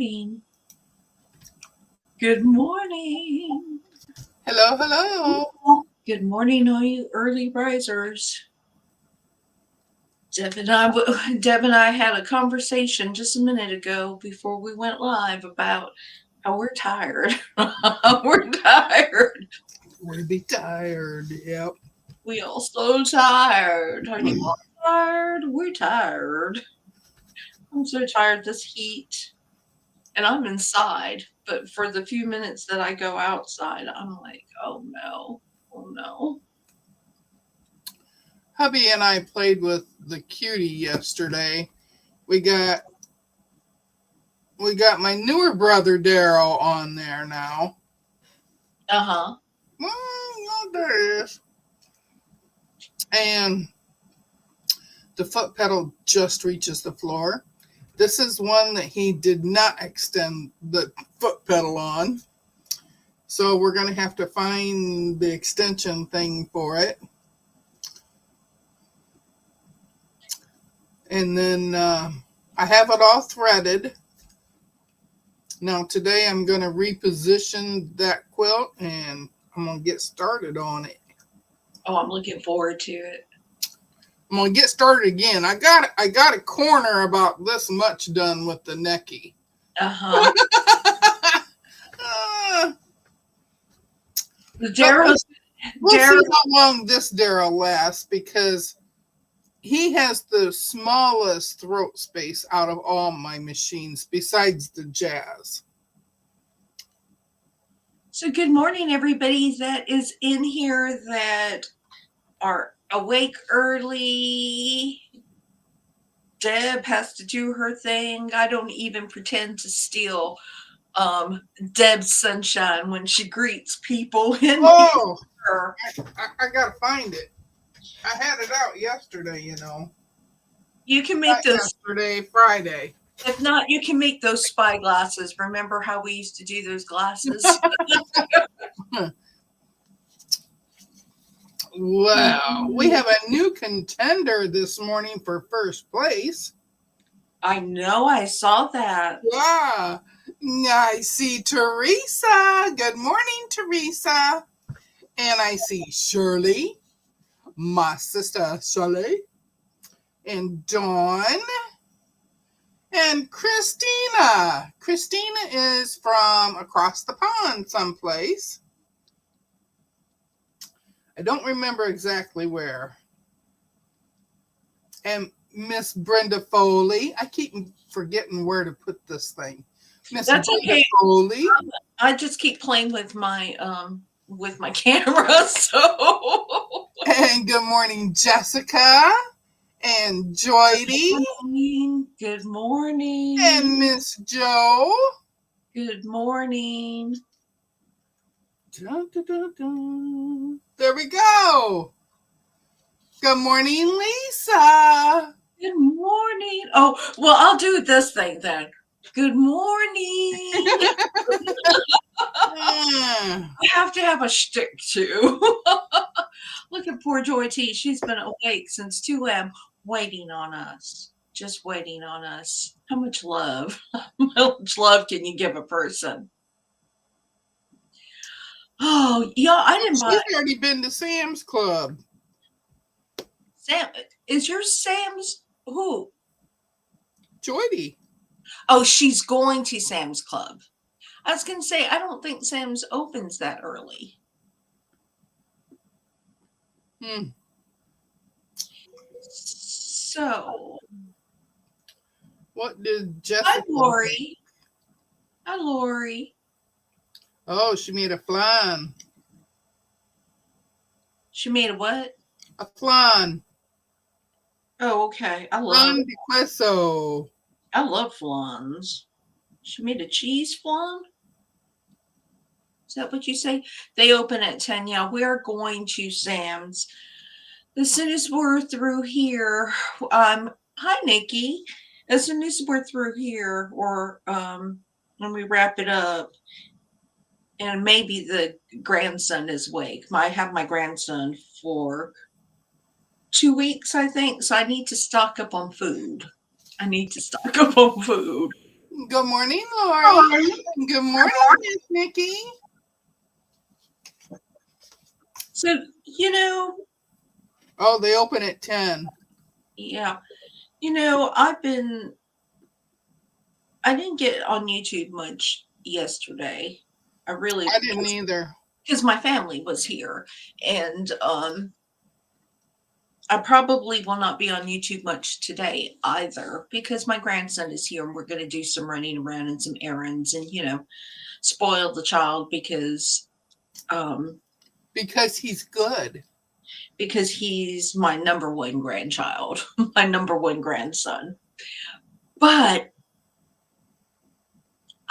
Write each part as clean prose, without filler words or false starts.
morning. Good morning. Hello, hello. Good morning, all you early risers. Deb and I had a conversation just a minute ago before we went live about how we're tired. We're tired. We be tired. Yep. We all so tired. Are you all tired? We're tired. I'm so tired this heat. And I'm inside, but for the few minutes that I go outside, I'm like, oh no, oh no. Hubby and I played with the cutie yesterday. We got we got my newer brother Daryl on there now. Uh-huh. There he is. And the foot pedal just reaches the floor. This is one that he did not extend the foot pedal on. So we're going to have to find the extension thing for it. And then I have it all threaded. Now today I'm going to reposition that quilt and I'm going to get started on it. Oh, I'm looking forward to it. I'm going to get started again. I got a corner about this much done with the necky. Uh-huh. We'll Daryl. see how long this Daryl lasts because he has the smallest throat space out of all my machines besides the Jazz. So good morning, everybody that is in here that are awake early. Deb has to do her thing. I don't even pretend to steal Deb's sunshine when she greets people in here. I gotta find it. I had it out yesterday, you know. You can make those Friday. If not, you can make those spy glasses. Remember how we used to do those glasses? Wow. We have a new contender this morning for first place. I know. I saw that. Yeah. I see Teresa. Good morning, Teresa. And I see Shirley, my sister Shirley, and Dawn, and Christina. Christina is from across the pond someplace. I don't remember exactly where. And Miss Brenda Foley. I keep forgetting where to put this thing. Miss That's Brenda okay. Foley. I just keep playing with my camera. So. And good morning, Jessica. And Joydy. Good morning. And Miss Joe. Good morning. Dun, dun, dun, dun. There we go. Good morning, Lisa. Good morning. Oh, well, I'll do this thing then. Good morning. I have to have a shtick too. Look at poor Joy T. She's been awake since 2 a.m. waiting on us. Just waiting on us. How much love? How much love can you give a person? Oh, yeah, I didn't buy. She's already been to Sam's Club. Sam, is yours Sam's? Who? Joydy. Oh, she's going to Sam's Club. I was going to say, I don't think Sam's opens that early. So. What did Jessica? Hi, Lori. Hi, Lori. Oh, she made a flan. She made a what? A flan. Oh, okay. I love flan de queso. I love flans. She made a cheese flan? Is that what you say? They open at 10. Yeah, we're going to Sam's. As soon as we're through here, hi, Nikki. As soon as we're through here, or when we wrap it up, and maybe the grandson is awake. I have my grandson for 2 weeks, I think. So I need to stock up on food. Good morning, Lori. Good morning, Miss Nikki. So, you know, Oh, they open at 10. yeah, I didn't get on YouTube much yesterday. I really, I didn't either. because my family was here, and I probably will not be on YouTube much today either because my grandson is here and we're going to do some running around and some errands and, spoil the child um, Because he's good. because he's my number one grandchild, my number one grandson. But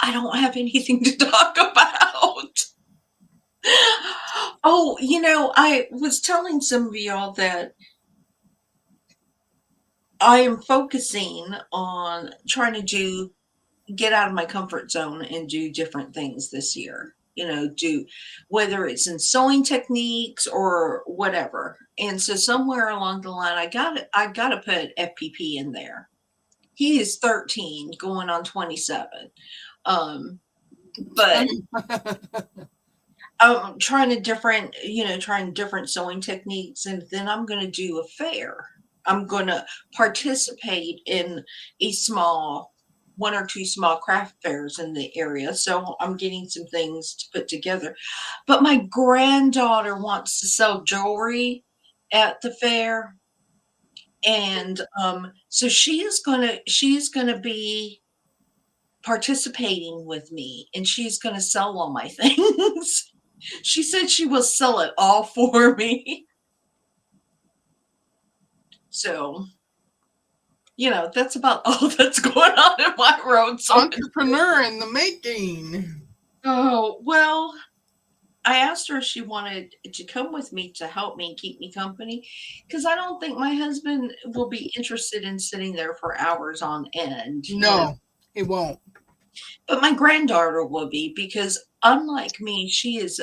I don't have anything to talk about. Oh, I was telling some of y'all that I am focusing on trying to get out of my comfort zone and do different things this year. Do whether it's in sewing techniques or whatever. And so somewhere along the line, I got to put FPP in there. He is 13, going on 27. But I'm trying different sewing techniques, and then I'm going to do a fair. I'm going to participate in a one or two small craft fairs in the area. So I'm getting some things to put together. But my granddaughter wants to sell jewelry at the fair, and so she is gonna be participating with me, and she's gonna sell all my things. She said she will sell it all for me. So, that's about all that's going on in my road. So, Entrepreneur in the making. oh, well, I asked her if she wanted to come with me to help me keep me company because I don't think my husband will be interested in sitting there for hours on end. No, he won't. But my granddaughter will be because, unlike me, she is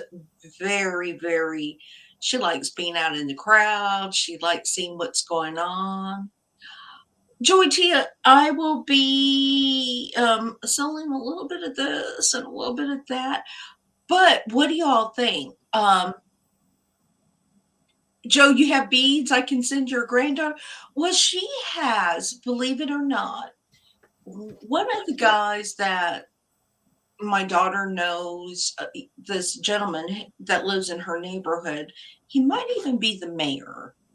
very, very, she likes being out in the crowd. She likes seeing what's going on. Joy Tia, I will be selling a little bit of this and a little bit of that. But what do y'all think? Joe, you have beads I can send your granddaughter? Well, she has, believe it or not, one of the guys that my daughter knows, this gentleman that lives in her neighborhood. He might even be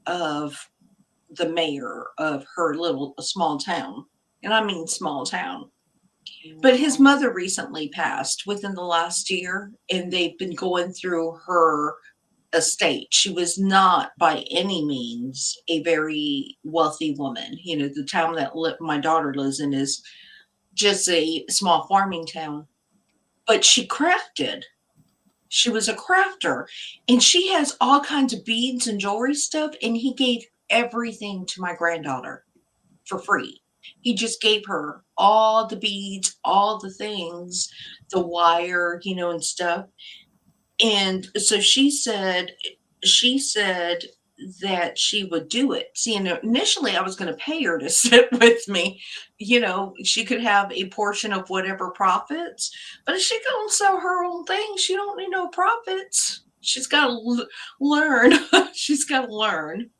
of the mayor of her little small town. And I mean small town. But his mother recently passed within the last year, and they've been going through her estate. She was not by any means a very wealthy woman. The town that my daughter lives in is just a small farming town, but she crafted. She was a crafter, and she has all kinds of beads and jewelry stuff, and he gave everything to my granddaughter for free. He just gave her all the beads, all the things, the wire, and stuff. And so she said that she would do it. See, and initially I was going to pay her to sit with me. She could have a portion of whatever profits, but if she going to sell her own thing, she don't need no profits. She's got to learn. She's got to learn.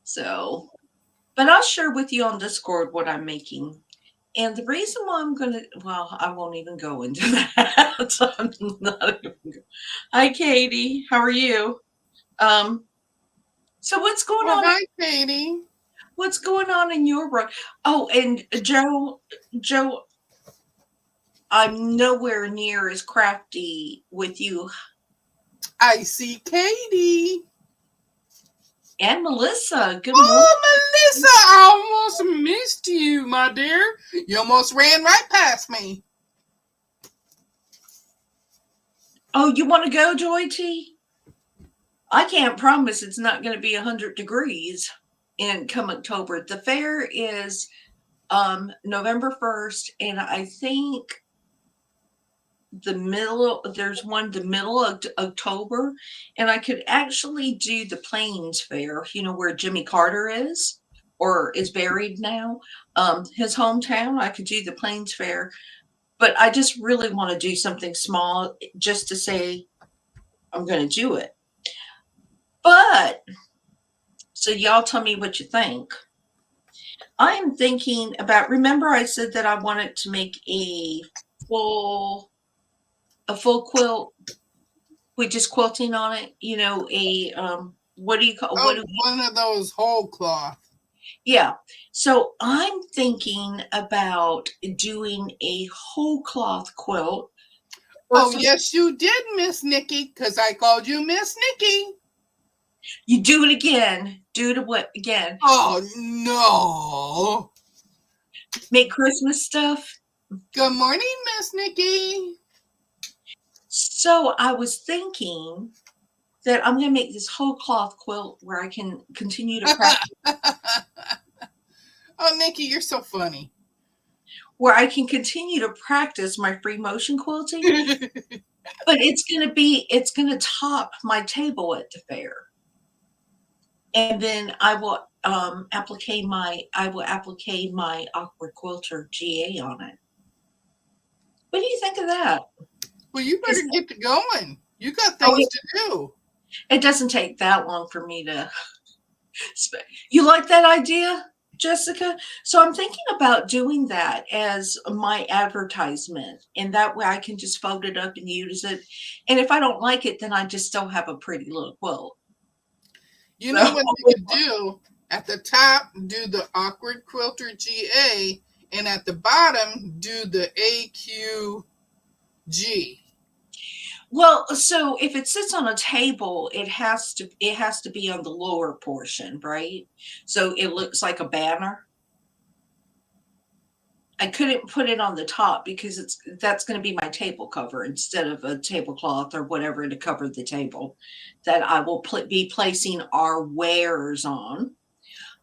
So, but I'll share with you on Discord what I'm making. And the reason why I won't even go into that. I'm not even Hi, Katie. How are you? So what's going Well, on? hi, Katie. What's going on in your world? Oh, and Joe, I'm nowhere near as crafty with you. I see Katie. And Melissa. Good morning. Oh, Melissa, I almost missed you, my dear. You almost ran right past me. Oh, you want to go, Joy T? I can't promise it's not going to be 100 degrees come October. The fair is November 1st, and I think there's one the middle of October, and I could actually do the Plains Fair, where Jimmy Carter is. or is buried now. His hometown, I could do the Plains Fair, but I just really want to do something small just to say I'm going to do it. But so y'all tell me what you think. I'm thinking about, remember I said that I wanted to make full a full quilt with just quilting on it, what do you call what Oh, do one of those whole cloth. yeah. So I'm thinking about doing a whole cloth quilt. Oh, Versus yes, you did, Miss Nikki, because I called you Miss Nikki. you do it again. Do it what again? Oh, no. Make Christmas stuff. Good morning, Miss Nikki. So I was thinking that I'm going to make this whole cloth quilt where I can continue to practice, Oh, Nikki, you're so funny. where I can continue to practice my free motion quilting. But it's going to top my table at the fair, and then I will applique my awkward quilter GA on it. What do you think of that? Well, you better Because get to going. You got oh, things to do. it doesn't take that long for me to. You like that idea, Jessica? So I'm thinking about doing that as my advertisement, and that way I can just fold it up and use it. And if I don't like it, then I just still have a pretty little quilt. You know So what you could do? At the top, do the awkward quilter GA, and at the bottom, do the AQG. well, so if it sits on a table, it has to be on the lower portion, right? So it looks like a banner. I couldn't put it on the top because that's going to be my table cover instead of a tablecloth or whatever to cover the table that I will be placing our wares on.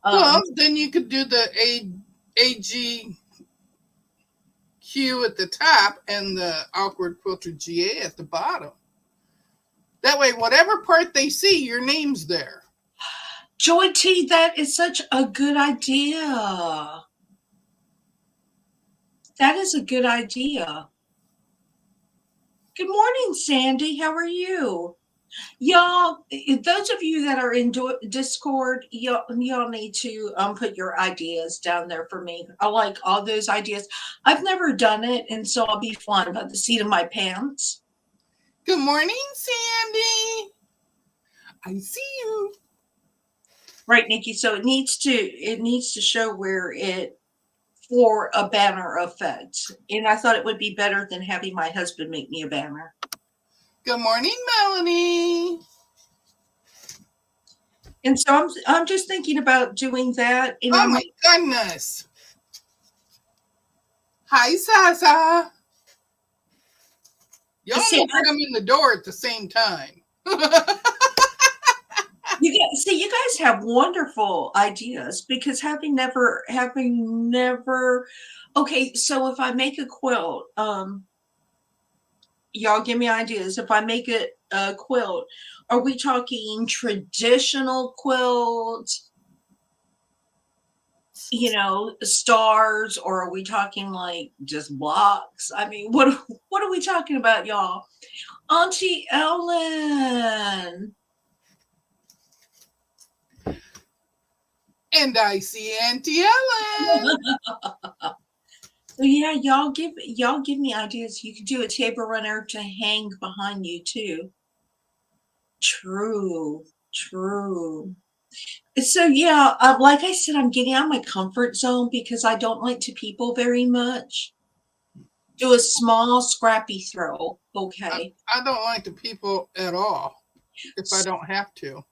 Well, then you could do the AGQ at the top and the awkward quilter GA at the bottom. That way, whatever part they see, your name's there. Joy T, that is such a good idea. That is a good idea. Good morning, Sandy. How are you? Y'all, those of you that are in Discord, y'all need to put your ideas down there for me. I like all those ideas. I've never done it, and so I'll be flying by the seat of my pants. Good morning, Sandy. I see you. Right, Nikki. So it needs to show where it for a banner effect. And I thought it would be better than having my husband make me a banner. Good morning, Melanie. And so I'm just thinking about doing that. And Oh my goodness. Hi, Sasa. You almost come in the door at the same time. You guys have wonderful ideas because having never okay, so if I make a quilt, y'all give me ideas. If I make it a quilt, are we talking traditional quilts, stars, or are we talking like just blocks? I mean, what are we talking about, y'all? Auntie Ellen. And I see Auntie Ellen. So yeah, y'all give me ideas. You could do a table runner to hang behind you too. True. So yeah, like I said, I'm getting out of my comfort zone because I don't like to people very much. Do a small scrappy throw, okay? I don't like the people at all if I don't have to.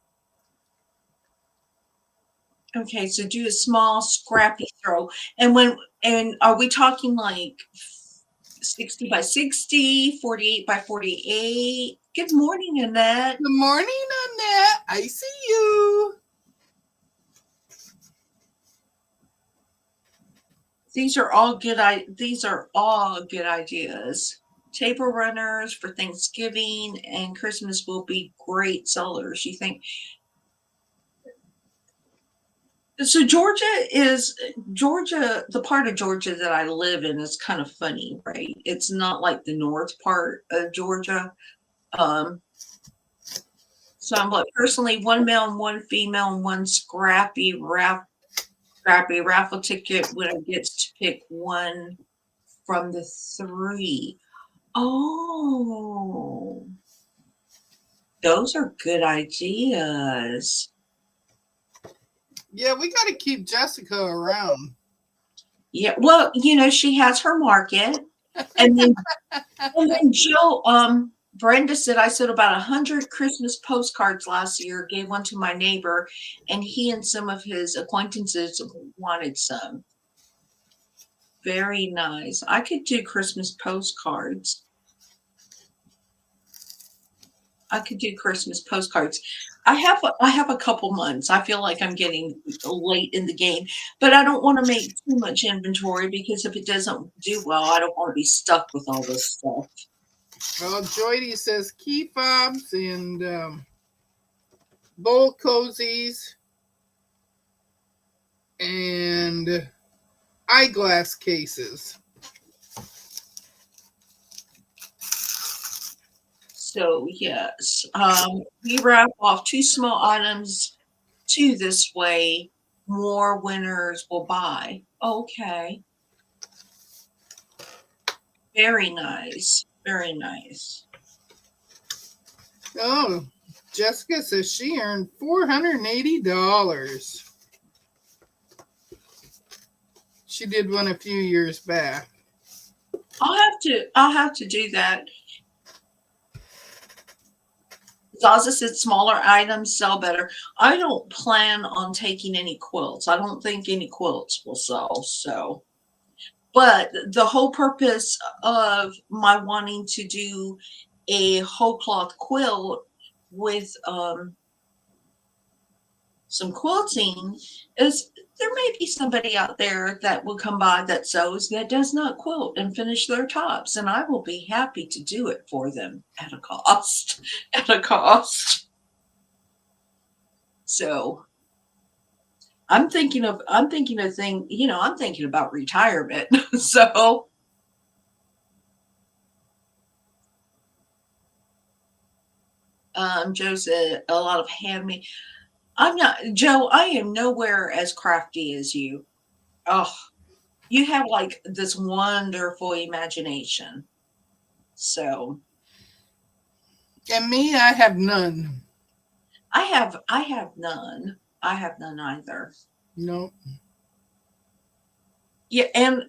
Okay, so do a small scrappy throw. And are we talking like 60 by 60, 48 by 48? Good morning, Annette. Good morning, Annette. I see you. These are all good ideas. Table runners for Thanksgiving and Christmas will be great sellers. You think? So Georgia, the part of Georgia that I live in is kind of funny, right? It's not like the north part of Georgia. Um, so I'm like personally one male and one female and one scrappy raffle ticket winner gets to pick one from the three. Oh, those are good ideas. Yeah, we got to keep Jessica around. Yeah, well, she has her market, and then Jill, Brenda said I sold about 100 Christmas postcards last year. Gave one to my neighbor, and he and some of his acquaintances wanted some. Very nice. I could do Christmas postcards. I could do Christmas postcards. I have a couple months. I feel like I'm getting late in the game, but I don't want to make too much inventory because if it doesn't do well, I don't want to be stuck with all this stuff. Well, Joydy says key fobs and bowl cozies and eyeglass cases. So yes, we wrap off two small items, two this way. More winners will buy. Okay, very nice, very nice. Oh, Jessica says she earned $480. She did one a few years back. I'll have to do that. Zaza said smaller items sell better. I don't plan on taking any quilts. I don't think any quilts will sell. So, but the whole purpose of my wanting to do a whole cloth quilt with some quilting is there may be somebody out there that will come by that sews that does not quilt and finish their tops, and I will be happy to do it for them at a cost. At a cost. So I'm thinking about retirement. So Joe said a lot of handmade. I'm not Joe, I am nowhere as crafty as you. Oh, you have like this wonderful imagination. So And me, I have none. I have none. I have none either. No. Yeah, and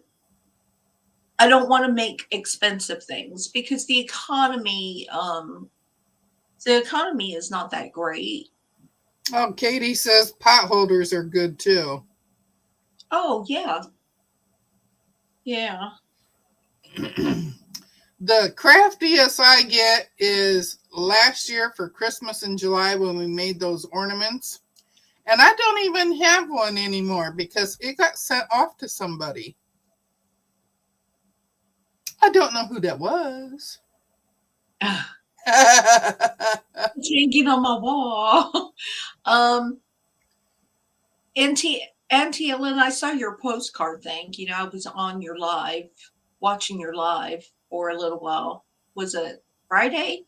I don't want to make expensive things because the economy is not that great. Oh, Katie says pot holders are good too. Oh yeah. Yeah. The craftiest I get is last year for Christmas in July when we made those ornaments. And I don't even have one anymore because it got sent off to somebody. I don't know who that was. It's hanging on my wall. Auntie Ellen, I saw your postcard thing. I was on your live, watching your live for a little while. Was it Friday?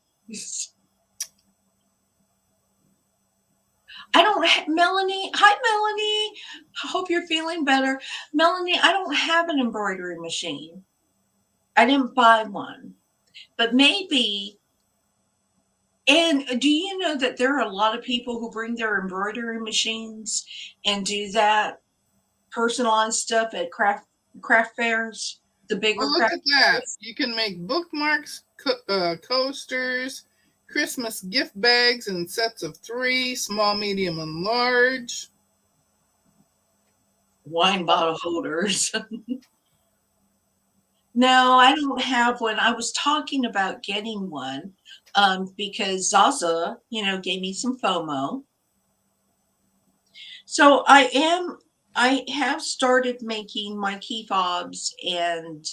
I don't Melanie. Hi, Melanie. I hope you're feeling better. Melanie, I don't have an embroidery machine. I didn't buy one. But maybe, and do you know that there are a lot of people who bring their embroidery machines and do that personalized stuff at craft fairs, the bigger Oh, look craft at that. fairs? You can make bookmarks, coasters, Christmas gift bags in sets of 3, small, medium, and large. Wine bottle holders. No, I don't have one. I was talking about getting one because Zaza, gave me some FOMO. So I have started making my key fobs and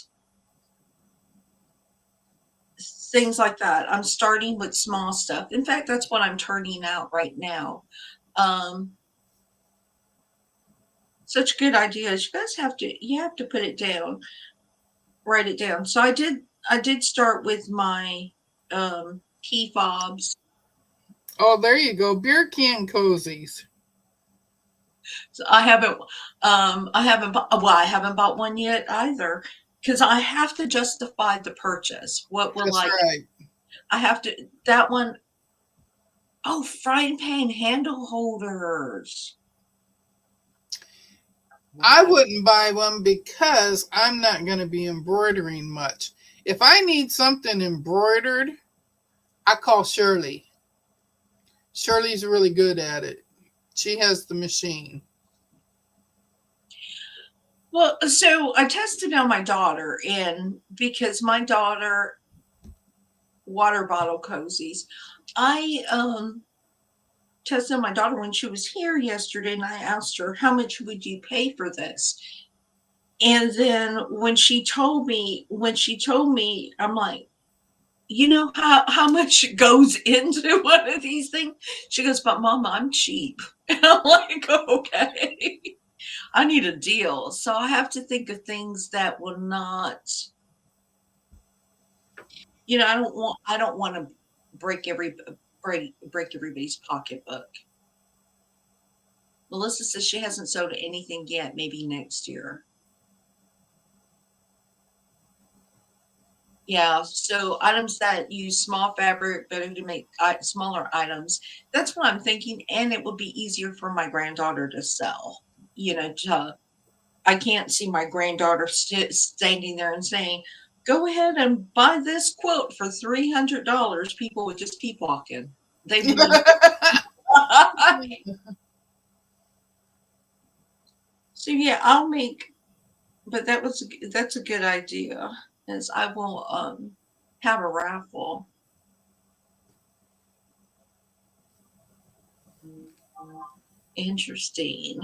things like that. I'm starting with small stuff. In fact, that's what I'm turning out right now. Um, such good ideas. You guys you have to put it down, write it down. So I did start with my key fobs. Oh, there you go. Beer can cozies. So I haven't well, I haven't bought one yet either, because I have to justify the purchase. What will That's right. I have to, that one, oh, frying pan handle holders. I wouldn't buy one because I'm not going to be embroidering much. If I need something embroidered, I call Shirley. Shirley's really good at it. She has the machine. Well, so I tested on my daughter, and because my daughter water bottle cozies, I tested on my daughter when she was here yesterday, and I asked her, how much would you pay for this? And then when she told me, I'm like, you know how much goes into one of these things? She goes, but Mama, I'm cheap. And I'm like, okay, I need a deal. So I have to think of things that will not, I don't want to break everybody's pocketbook. Melissa says she hasn't sold anything yet, maybe next year. Yeah, so items that use small fabric, better to make smaller items. That's what I'm thinking, and it would be easier for my granddaughter to sell. I can't see my granddaughter standing there and saying, "Go ahead and buy this quilt for $300." People would just keep walking. They wouldn't. So yeah, I'll make. But that's a good idea. Is I will have a raffle. Interesting.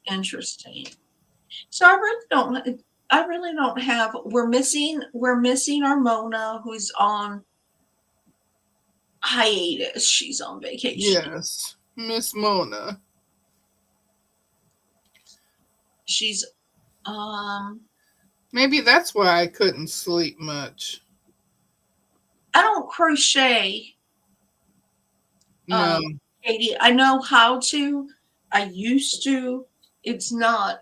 Interesting. So I really don't have, we're missing our Mona, who's on hiatus. She's on vacation. Yes, Miss Mona. She's Maybe that's why I couldn't sleep much. I don't crochet, No. Katie. I know how to. I used to. It's not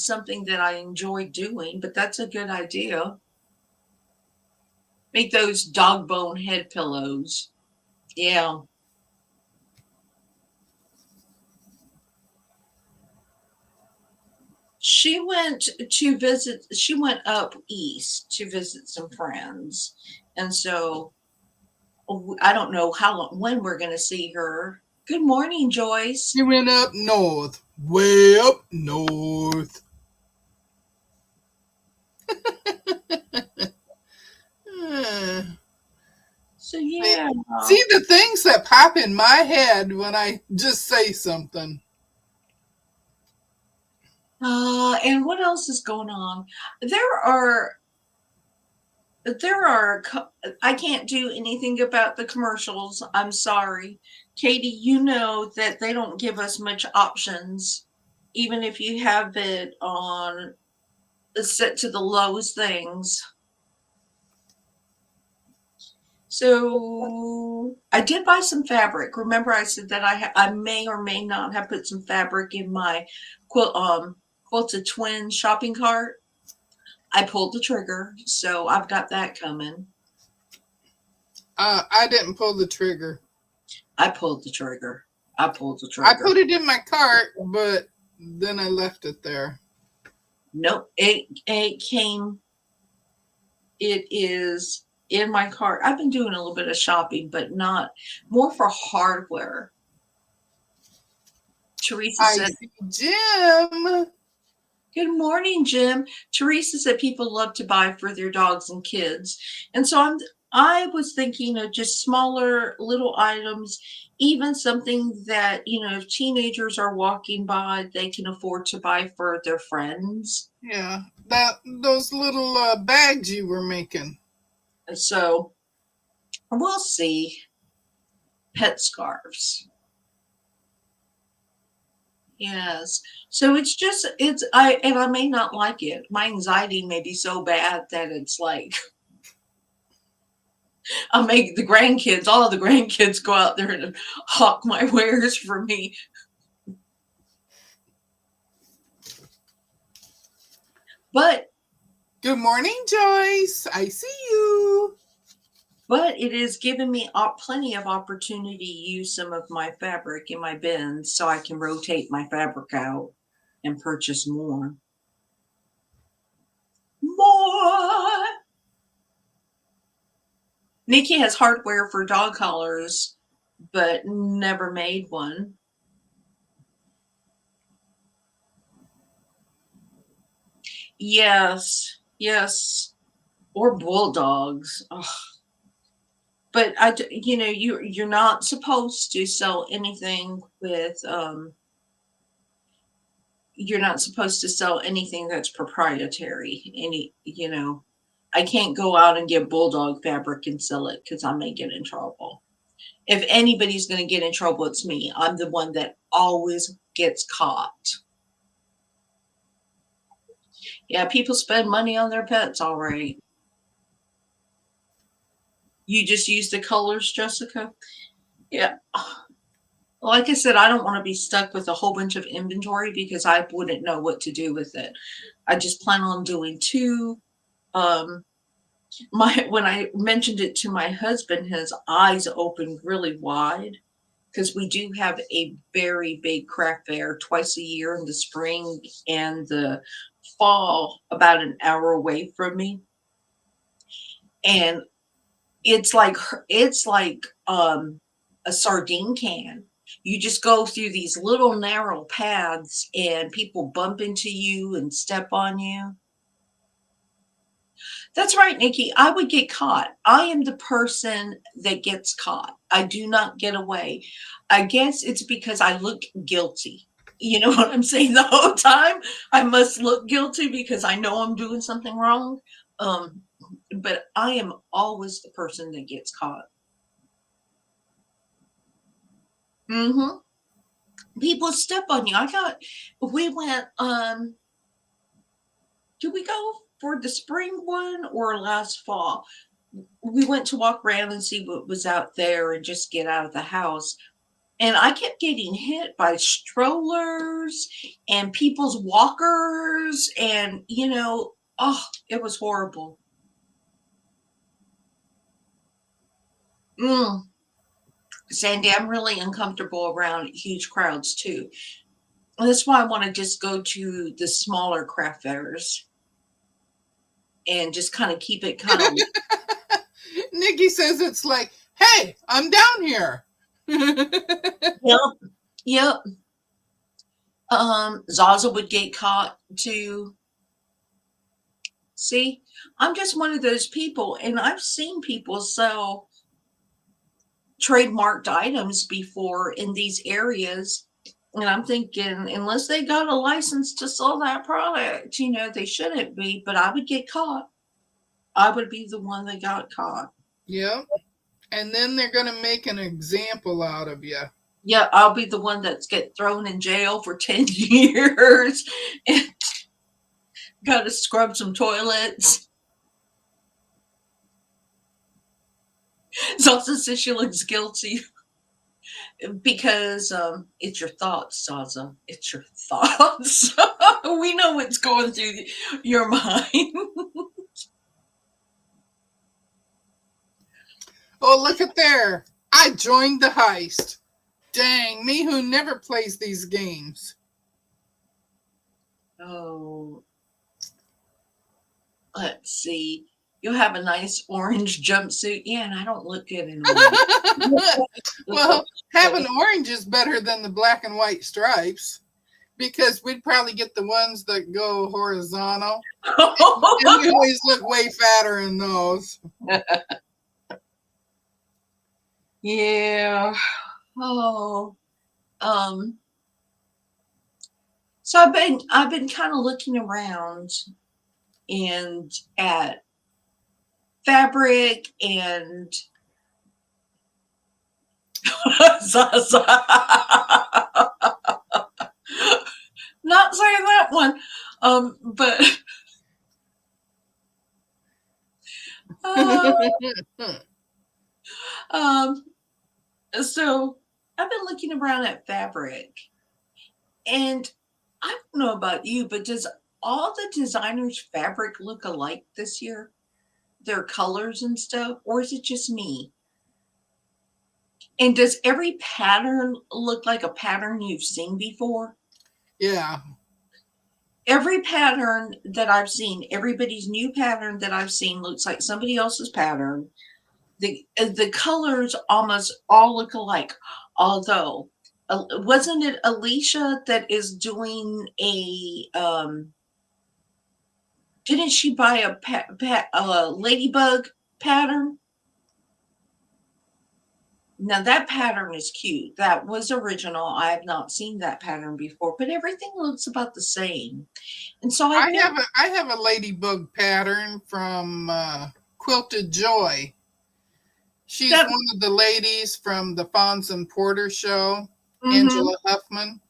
something that I enjoy doing, but that's a good idea. Make those dog bone head pillows. Yeah. She went she went up east to visit some friends. And so I don't know when we're going to see her. Good morning, Joyce. She went up north. Way up north. So yeah. See the things that pop in my head when I just say something. And what else is going on? I can't do anything about the commercials. I'm sorry. Katie, you know that they don't give us much options, even if you have it on set to the lowest things. So I did buy some fabric. Remember, I said that I may or may not have put some fabric in my quilted twin shopping cart. I pulled the trigger, so I've got that coming. I didn't pull the trigger. I pulled the trigger. I put it in my cart, but then I left it there. Nope. It came. It is in my cart. I've been doing a little bit of shopping, but not more for hardware. Teresa said, Jim. Good morning, Jim. Teresa said people love to buy for their dogs and kids. And so I was thinking of just smaller little items, even something that, if teenagers are walking by, they can afford to buy for their friends. Yeah, those little bags you were making. So we'll see. Pet scarves. Yes. So I may not like it. My anxiety may be so bad that it's like I'll make all of the grandkids go out there and hawk my wares for me. But Good morning, Joyce. I see you. But it has given me plenty of opportunity to use some of my fabric in my bins so I can rotate my fabric out and purchase more. More! Nikki has hardware for dog collars, but never made one. Yes, yes. Or bulldogs. Ugh. But you're not supposed to sell anything with you're not supposed to sell anything that's proprietary. I can't go out and get bulldog fabric and sell it because I may get in trouble. If anybody's going to get in trouble, it's me. I'm the one that always gets caught. Yeah, people spend money on their pets, all right. You just use the colors, Jessica? Yeah. Like I said, I don't want to be stuck with a whole bunch of inventory because I wouldn't know what to do with it. I just plan on doing two. When I mentioned it to my husband, his eyes opened really wide because we do have a very big craft fair twice a year in the spring and the fall, about an hour away from me. And it's like a sardine can. You just go through these little narrow paths and people bump into you and step on you. That's right, Nikki. I would get caught. I am the person that gets caught. I do not get away. I guess it's because I look guilty. You know what I'm saying? The whole time I must look guilty because I know I'm doing something wrong. But I am always the person that gets caught. Mm-hmm. People step on you. We went, did we go for the spring one or last fall? We went to walk around and see what was out there and just get out of the house. And I kept getting hit by strollers and people's walkers. And, it was horrible. Sandy, I'm really uncomfortable around huge crowds too. That's why I want to just go to the smaller craft fairs and just kind of keep it kind of. Nikki says it's like, hey, I'm down here. Yep. Zaza would get caught too. See, I'm just one of those people, and I've seen people sell trademarked items before in these areas. And I'm thinking, unless they got a license to sell that product, they shouldn't be, but I would get caught. I would be the one that got caught. Yep. And then they're going to make an example out of you. Yeah, I'll be the one that's get thrown in jail for 10 years and got to scrub some toilets. Zaza says she looks guilty because it's your thoughts, Zaza. It's your thoughts. We know what's going through your mind. Oh, look at there. I joined the heist. Dang, me who never plays these games. Oh, let's see. You'll have a nice orange jumpsuit. Yeah, and I don't look good in orange. Well, having orange is better than the black and white stripes because we'd probably get the ones that go horizontal. And we always look way fatter in those. Yeah. Oh. So I've been kind of looking around and at fabric and not saying that one. But uh, um, so I've been looking around at fabric, and I don't know about you, but does all the designers' fabric look alike this year? Their colors and stuff, or is it just me? And does every pattern look like a pattern you've seen before? Yeah. Every pattern that I've seen, everybody's new pattern that I've seen looks like somebody else's pattern. The colors almost all look alike. Although, wasn't it Alicia that is doing a didn't she buy a ladybug pattern? Now that pattern is cute. That was original. I have not seen that pattern before, but everything looks about the same. And so I've been I have a ladybug pattern from Quilted Joy. She's that. one of the ladies from the Fons and Porter show, Mhm. Angela Huffman.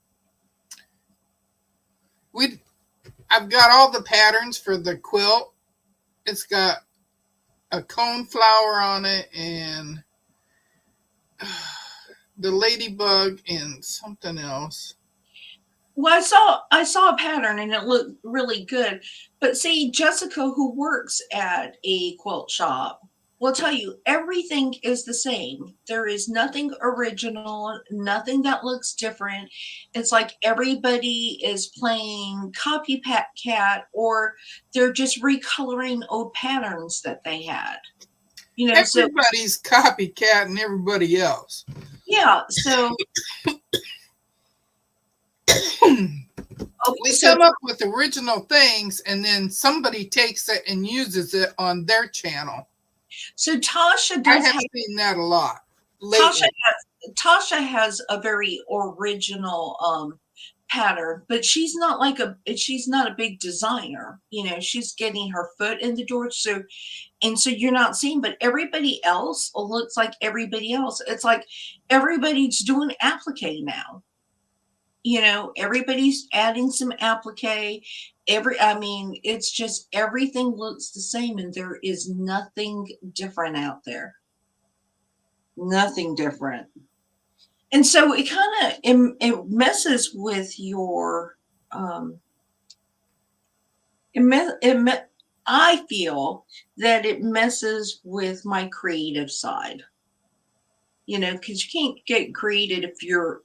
We I've got all the patterns for the quilt. It's got a cone flower on it and the ladybug and something else. Well, I saw a pattern and it looked really good. But see, Jessica, who works at a quilt shop, will tell you everything is the same. There is nothing original, nothing that looks different. It's like everybody is playing copycat cat, or they're just recoloring old patterns that they had. You know, so Everybody's copycatting everybody else. yeah, so okay, We so come up with original things and then somebody takes it and uses it on their channel. so Tasha I does have have seen that a lot Tasha lately. Tasha has a very original pattern, but she's not a big designer. You know, she's getting her foot in the door. So you're not seeing, but everybody else looks like everybody else. It's like everybody's doing applique now. You know, everybody's adding some applique. I mean, it's just everything looks the same, and there is nothing different out there. Nothing different. And so it kind of it messes with your um it, me, it me, I feel that it messes with my creative side, you know, because you can't get creative if you're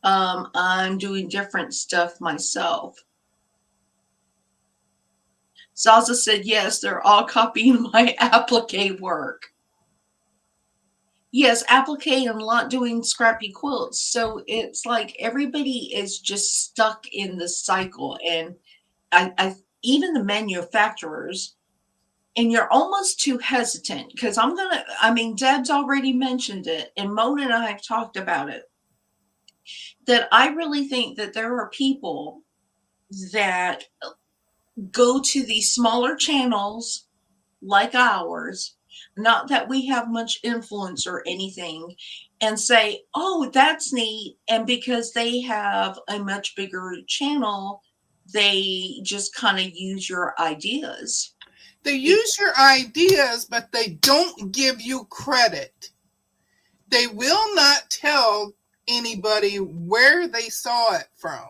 I'm doing different stuff myself. Salsa said yes, they're all copying my applique work. Yes, applique and not doing scrappy quilts. So it's like everybody is just stuck in the cycle. And I even the manufacturers, and you're almost too hesitant because I mean, Deb's already mentioned it, and Mona and I have talked about it. That I really think that there are people that go to these smaller channels like ours, not that we have much influence or anything, and say, oh, that's neat. And because they have a much bigger channel, they just kind of use your ideas. They use your ideas, but they don't give you credit. They will not tell anybody where they saw it from.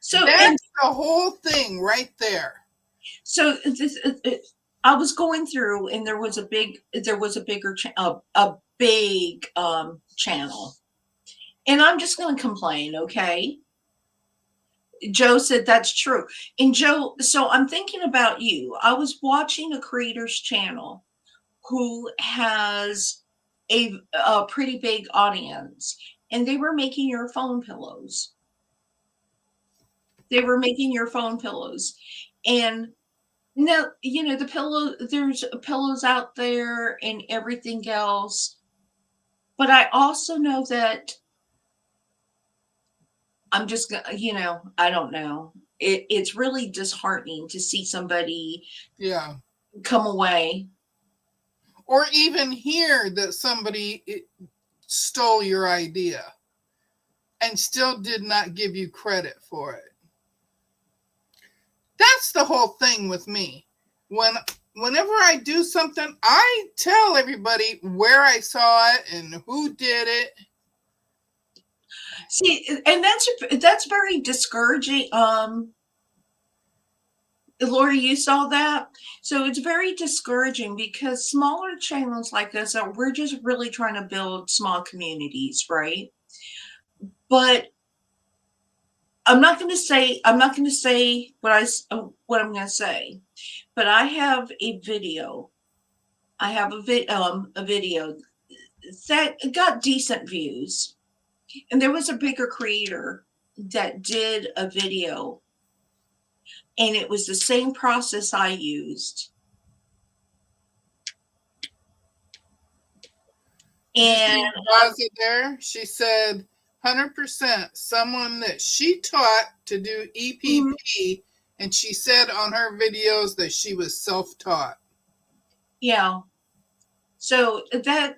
So, and That's the whole thing right there. so I was going through, and there was a a big channel, and I'm just going to complain, okay? Joe said that's true. And Joe, so I'm thinking about you. I was watching a creator's channel who has a pretty big audience, and they were making your phone pillows. They were making your phone pillows. And now, you know, there's pillows out there and everything else. But I also know that I'm just gonna, you know, I don't know. It's really disheartening to see somebody Yeah. come away. Or even hear that somebody stole your idea. and still did not give you credit for it. That's the whole thing with me. Whenever I do something, I tell everybody where I saw it and who did it. See, and that's very discouraging. Lori, you saw that? So it's very discouraging because smaller channels like this we're just really trying to build small communities, right? But I'm not going to say what I'm going to say. But I have a video. I have a video that got decent views. And there was a bigger creator that did a video, and it was the same process I used. And was it there? She said 100% someone that she taught to do EPP, and she said on her videos that she was self-taught. Yeah. So that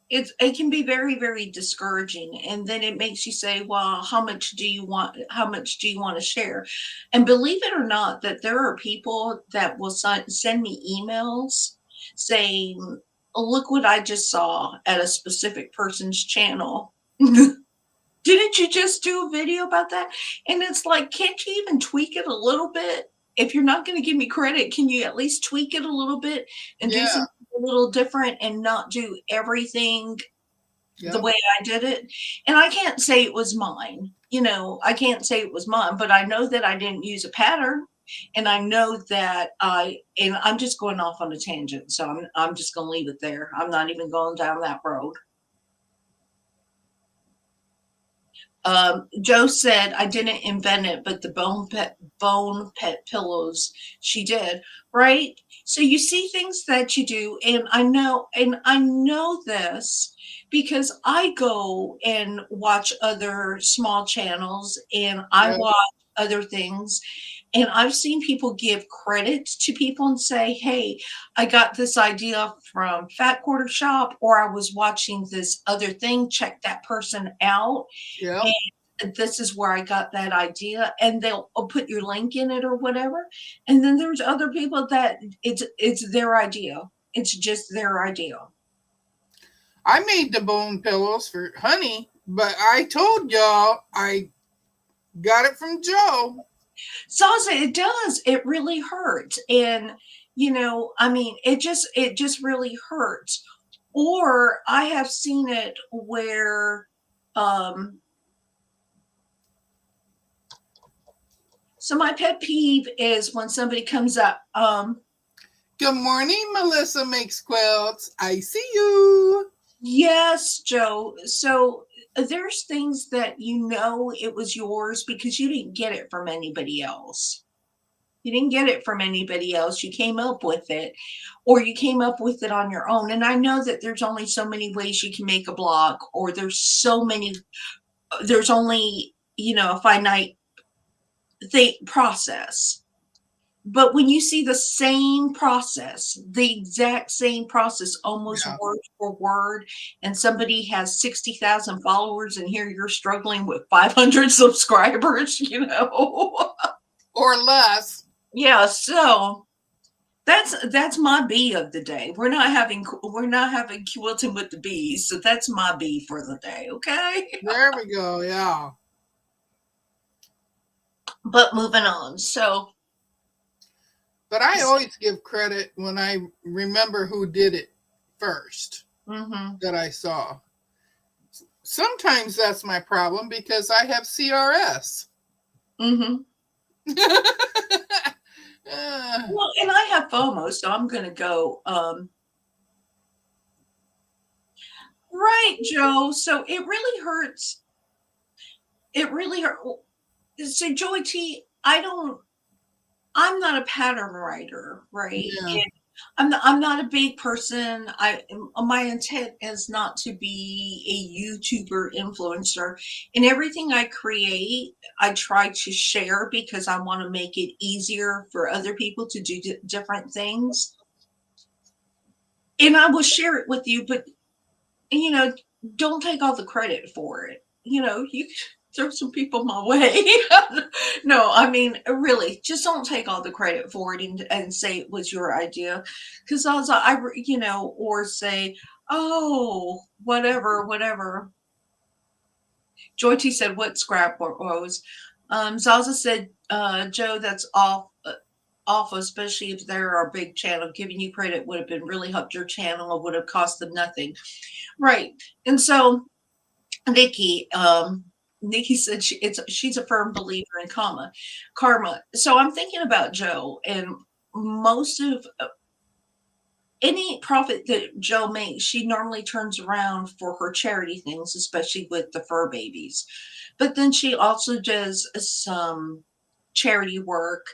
it can be very, very discouraging, and then it makes you say, well, how much do you want to share? And believe it or not, that there are people that will send me emails saying, oh, look what I just saw at a specific person's channel. Didn't you just do a video about that? And it's like, can't you even tweak it a little bit? If you're not going to give me credit, can you at least tweak it a little bit and do something a little different and not do everything the way I did it? And I can't say it was mine. I can't say it was mine, but I know that I didn't use a pattern, and I know that and I'm just going off on a tangent, so I'm just going to leave it there. I'm not even going down that road. Joe said, I didn't invent it, but the bone pet pillows, she did, right? So you see things that you do, and I know this because I go and watch other small channels, and I watch other things. And I've seen people give credit to people and say, hey, I got this idea from Fat Quarter Shop, or I was watching this other thing, check that person out. Yeah. And this is where I got that idea. And they'll put your link in it or whatever. And then there's other people that it's their idea. It's just their idea. I made the bone pillows for Honey, but I told y'all I got it from Joe. Salsa, it does. It really hurts. And, it just really hurts. Or I have seen it where, so my pet peeve is when somebody comes up, good morning, Melissa Makes Quilts. I see you. Yes, Joe. So there's things that it was yours because you didn't get it from anybody else. You didn't get it from anybody else. You came up with it, or you came up with it on your own. And I know that there's only so many ways you can make a blog, or there's only, a finite process. But when you see the same process, the exact same process, almost word for word, and somebody has 60,000 followers, and here you're struggling with 500 subscribers, or less. Yeah, so that's my B of the day. We're not having quilting with the bees, so that's my B for the day. Okay. There we go. Yeah. But moving on. So. But I always give credit when I remember who did it first that I saw. Sometimes that's my problem because I have CRS. Well, and I have FOMO, so I'm going to go. Right, Joe. So it really hurts. It really hurts. So Joy T, I'm not a pattern writer, right? Yeah. I'm not a big person. My intent is not to be a YouTuber influencer. And everything I create, I try to share because I want to make it easier for other people to do different things. And I will share it with you, but don't take all the credit for it. You throw some people my way. No, I mean, really, just don't take all the credit for it and say it was your idea. Because or say, oh, whatever, whatever. Joy T said, what scrap was? Zaza said, Joe, that's off, especially if they're our big channel. Giving you credit would have been really helped your channel or would have cost them nothing. Right. And so Nikki said she's a firm believer in karma. So I'm thinking about Joe, and most of any profit that Joe makes, she normally turns around for her charity things, especially with the fur babies. But then she also does some charity work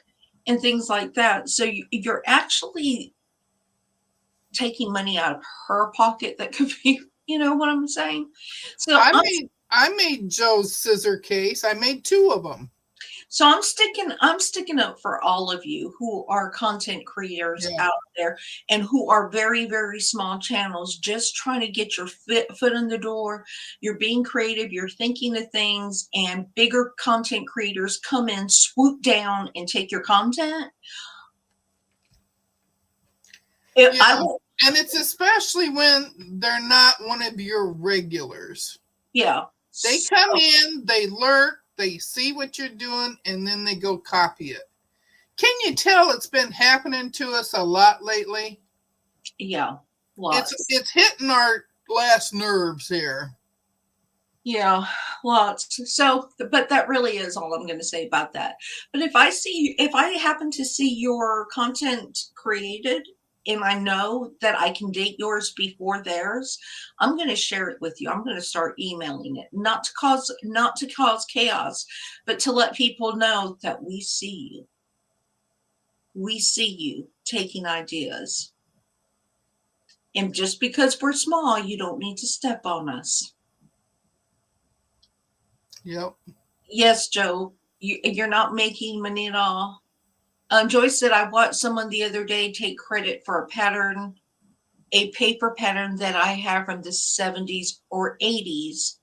and things like that. So you're actually taking money out of her pocket that could be, you know what I'm saying? So I made Joe's scissor case. I made 2 of them. So I'm sticking up for all of you who are content creators out there and who are very, very small channels, just trying to get your foot in the door. You're being creative, you're thinking of things, and bigger content creators come in, swoop down, and take your content. And it's especially when they're not one of your regulars. Yeah. They come in, they lurk, they see what you're doing, and then they go copy it. Can you tell it's been happening to us a lot lately? Yeah, lots. It's hitting our last nerves here. Yeah, lots. So, but that really is all I'm going to say about that. But if I happen to see your content created and I know that I can date yours before theirs, I'm going to share it with you. I'm going to start emailing it, not to cause chaos, but to let people know that we see you. We see you taking ideas. And just because we're small, you don't need to step on us. Yep. Yes, Joe, you're not making money at all. Joyce said, I watched someone the other day take credit for a paper pattern that I have from the 70s or 80s.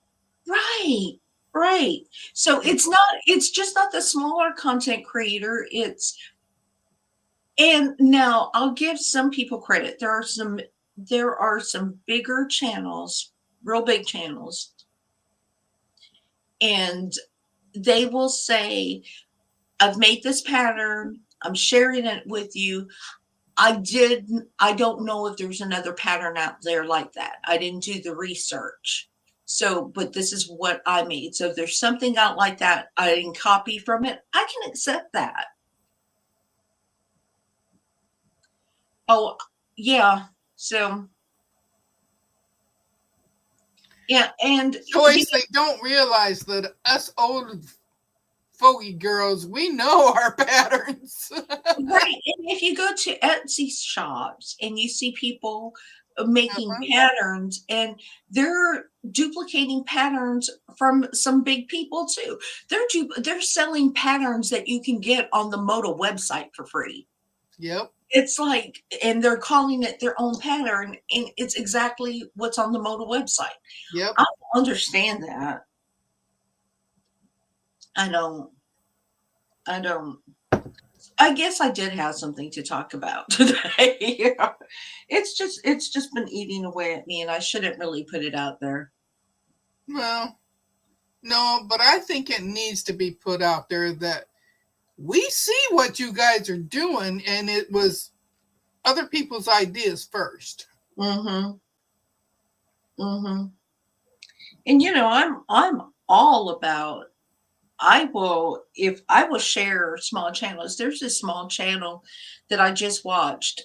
Right. So it's just not the smaller content creator. And now I'll give some people credit. There are some bigger channels, real big channels, and they will say, I've made this pattern, I'm sharing it with you. I don't know if there's another pattern out there like that. I didn't do the research. So, but this is what I made. So if there's something out like that, I didn't copy from it, I can accept that. Oh, yeah. So, yeah. And Joyce, they don't realize that us old fogey girls, we know our patterns. right. And if you go to Etsy shops and you see people making patterns, and they're duplicating patterns from some big people too. They're selling patterns that you can get on the Moda website for free. Yep. It's like, and they're calling it their own pattern, and it's exactly what's on the Moda website. Yep. I don't understand that. I don't. I guess I did have something to talk about today. Yeah. It's just been eating away at me, and I shouldn't really put it out there. Well, no, but I think it needs to be put out there that we see what you guys are doing, and it was other people's ideas first. Mm-hmm. Mm-hmm. And I'm all about, I will share small channels. There's this small channel that I just watched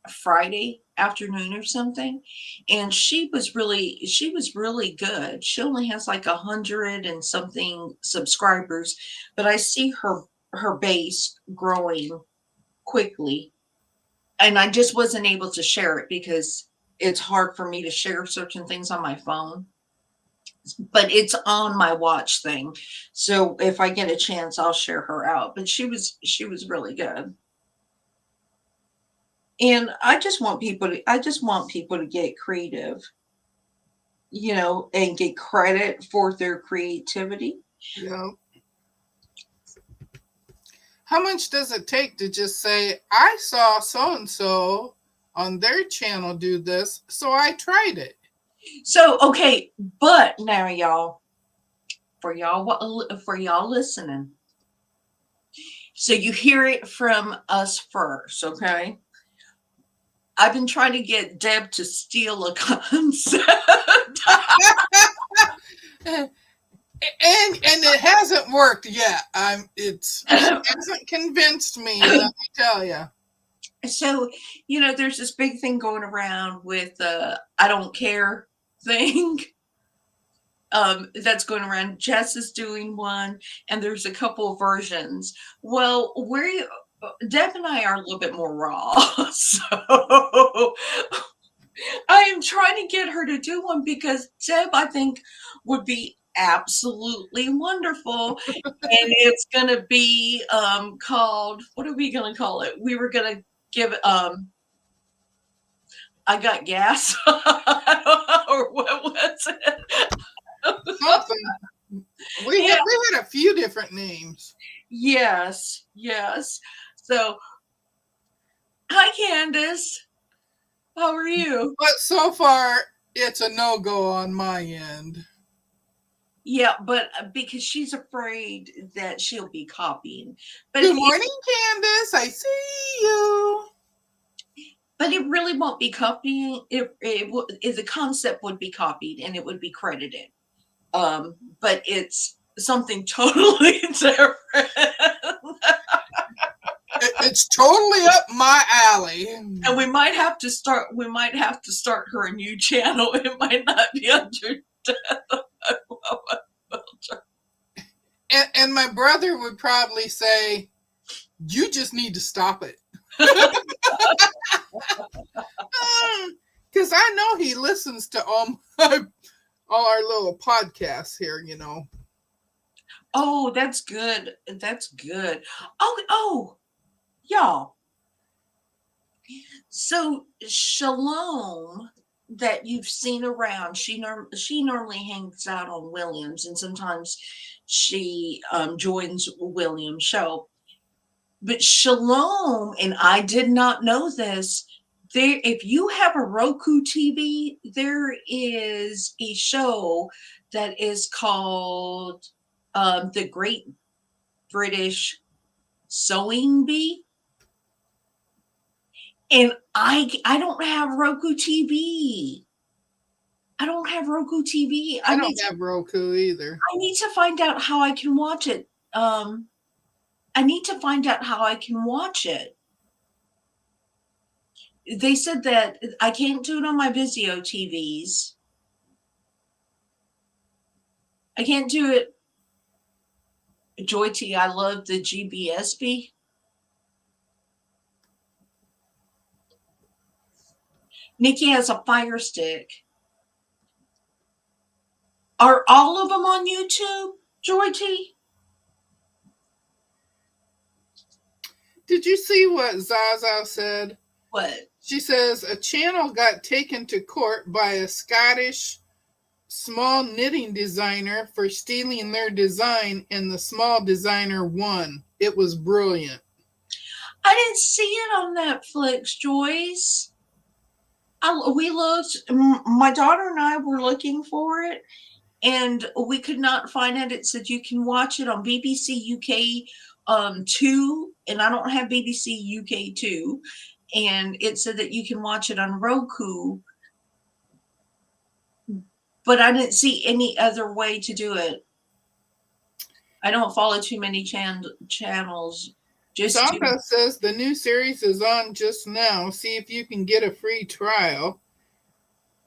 Friday afternoon or something, and she was really good. She only has like 100 and something subscribers, but I see her base growing quickly, and I just wasn't able to share it because it's hard for me to share certain things on my phone, but it's on my watch thing. So if I get a chance, I'll share her out. But she was really good. And I just want people to get creative. and get credit for their creativity. Yeah. How much does it take to just say, I saw so and so on their channel do this, so I tried it? So, okay, but now y'all, for y'all listening, so you hear it from us first, okay? I've been trying to get Deb to steal a concept. And it hasn't worked yet. She hasn't convinced me, let me tell you. So, there's this big thing going around with I don't care thing. That's going around. Jess is doing one, and there's a couple of versions. Well, Deb and I are a little bit more raw, so I am trying to get her to do one because Deb, I think, would be absolutely wonderful, and it's going to be called. What are we going to call it? We were going to give I got gas, or what was it? Something. We had a few different names. Yes. So, hi, Candace. How are you? But so far, it's a no-go on my end. Yeah, but because she's afraid that she'll be copying. But Good morning, Candace. I see you. But it really won't be copying. The concept would be copied and it would be credited. But it's something totally different. It's totally up my alley. And we might have to start her a new channel. It might not be under Death. And my brother would probably say, you just need to stop it. Because I know he listens to all our little podcasts here, Oh, that's good. That's good. Oh, y'all. So Shalom, that you've seen around, she normally hangs out on Williams, and sometimes she joins Williams' show. But Shalom, and I did not know this. If you have a Roku TV, there is a show that is called The Great British Sewing Bee. And I don't have Roku TV. I don't have Roku TV. I don't have Roku either. I need to find out how I can watch it. I need to find out how I can watch it. They said that I can't do it on my Vizio TVs. I can't do it. Joy T, I love the GBSB. Nikki has a Fire Stick. Are all of them on YouTube, Joy T? Did you see what Zaza said? What? She says a channel got taken to court by a Scottish small knitting designer for stealing their design, and the small designer won. It was brilliant. I didn't see it on Netflix, Joyce. We looked, my daughter and I were looking for it, and we could not find it. It said you can watch it on BBC UK 2, and I don't have BBC UK 2, and it said that you can watch it on Roku, but I didn't see any other way to do it. I don't follow too many channels. Santa says the new series is on just now. See if you can get a free trial.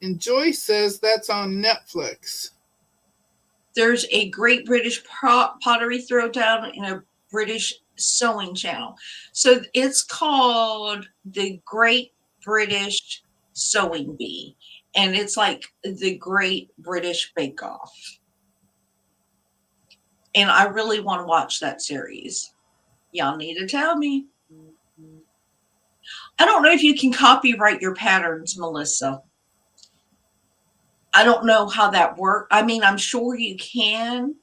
And Joyce says that's on Netflix. There's a Great British Pottery Throwdown and a British Sewing channel. So it's called the Great British Sewing Bee. And it's like the Great British Bake Off. And I really want to watch that series. Y'all need to tell me. I don't know if you can copyright your patterns, Melissa. I don't know how that works. I mean, I'm sure you can.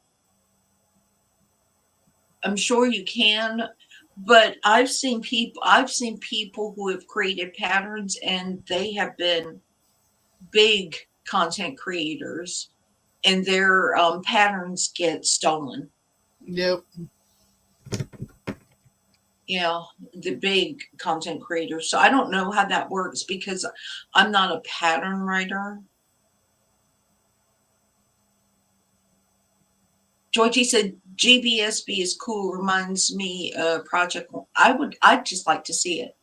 I'm sure you can, but I've seen people who have created patterns and they have been big content creators and their patterns get stolen. Yep. Yeah, the big content creators. So I don't know how that works because I'm not a pattern writer. Georgie said GBSB is cool. Reminds me of Project. I'd just like to see it.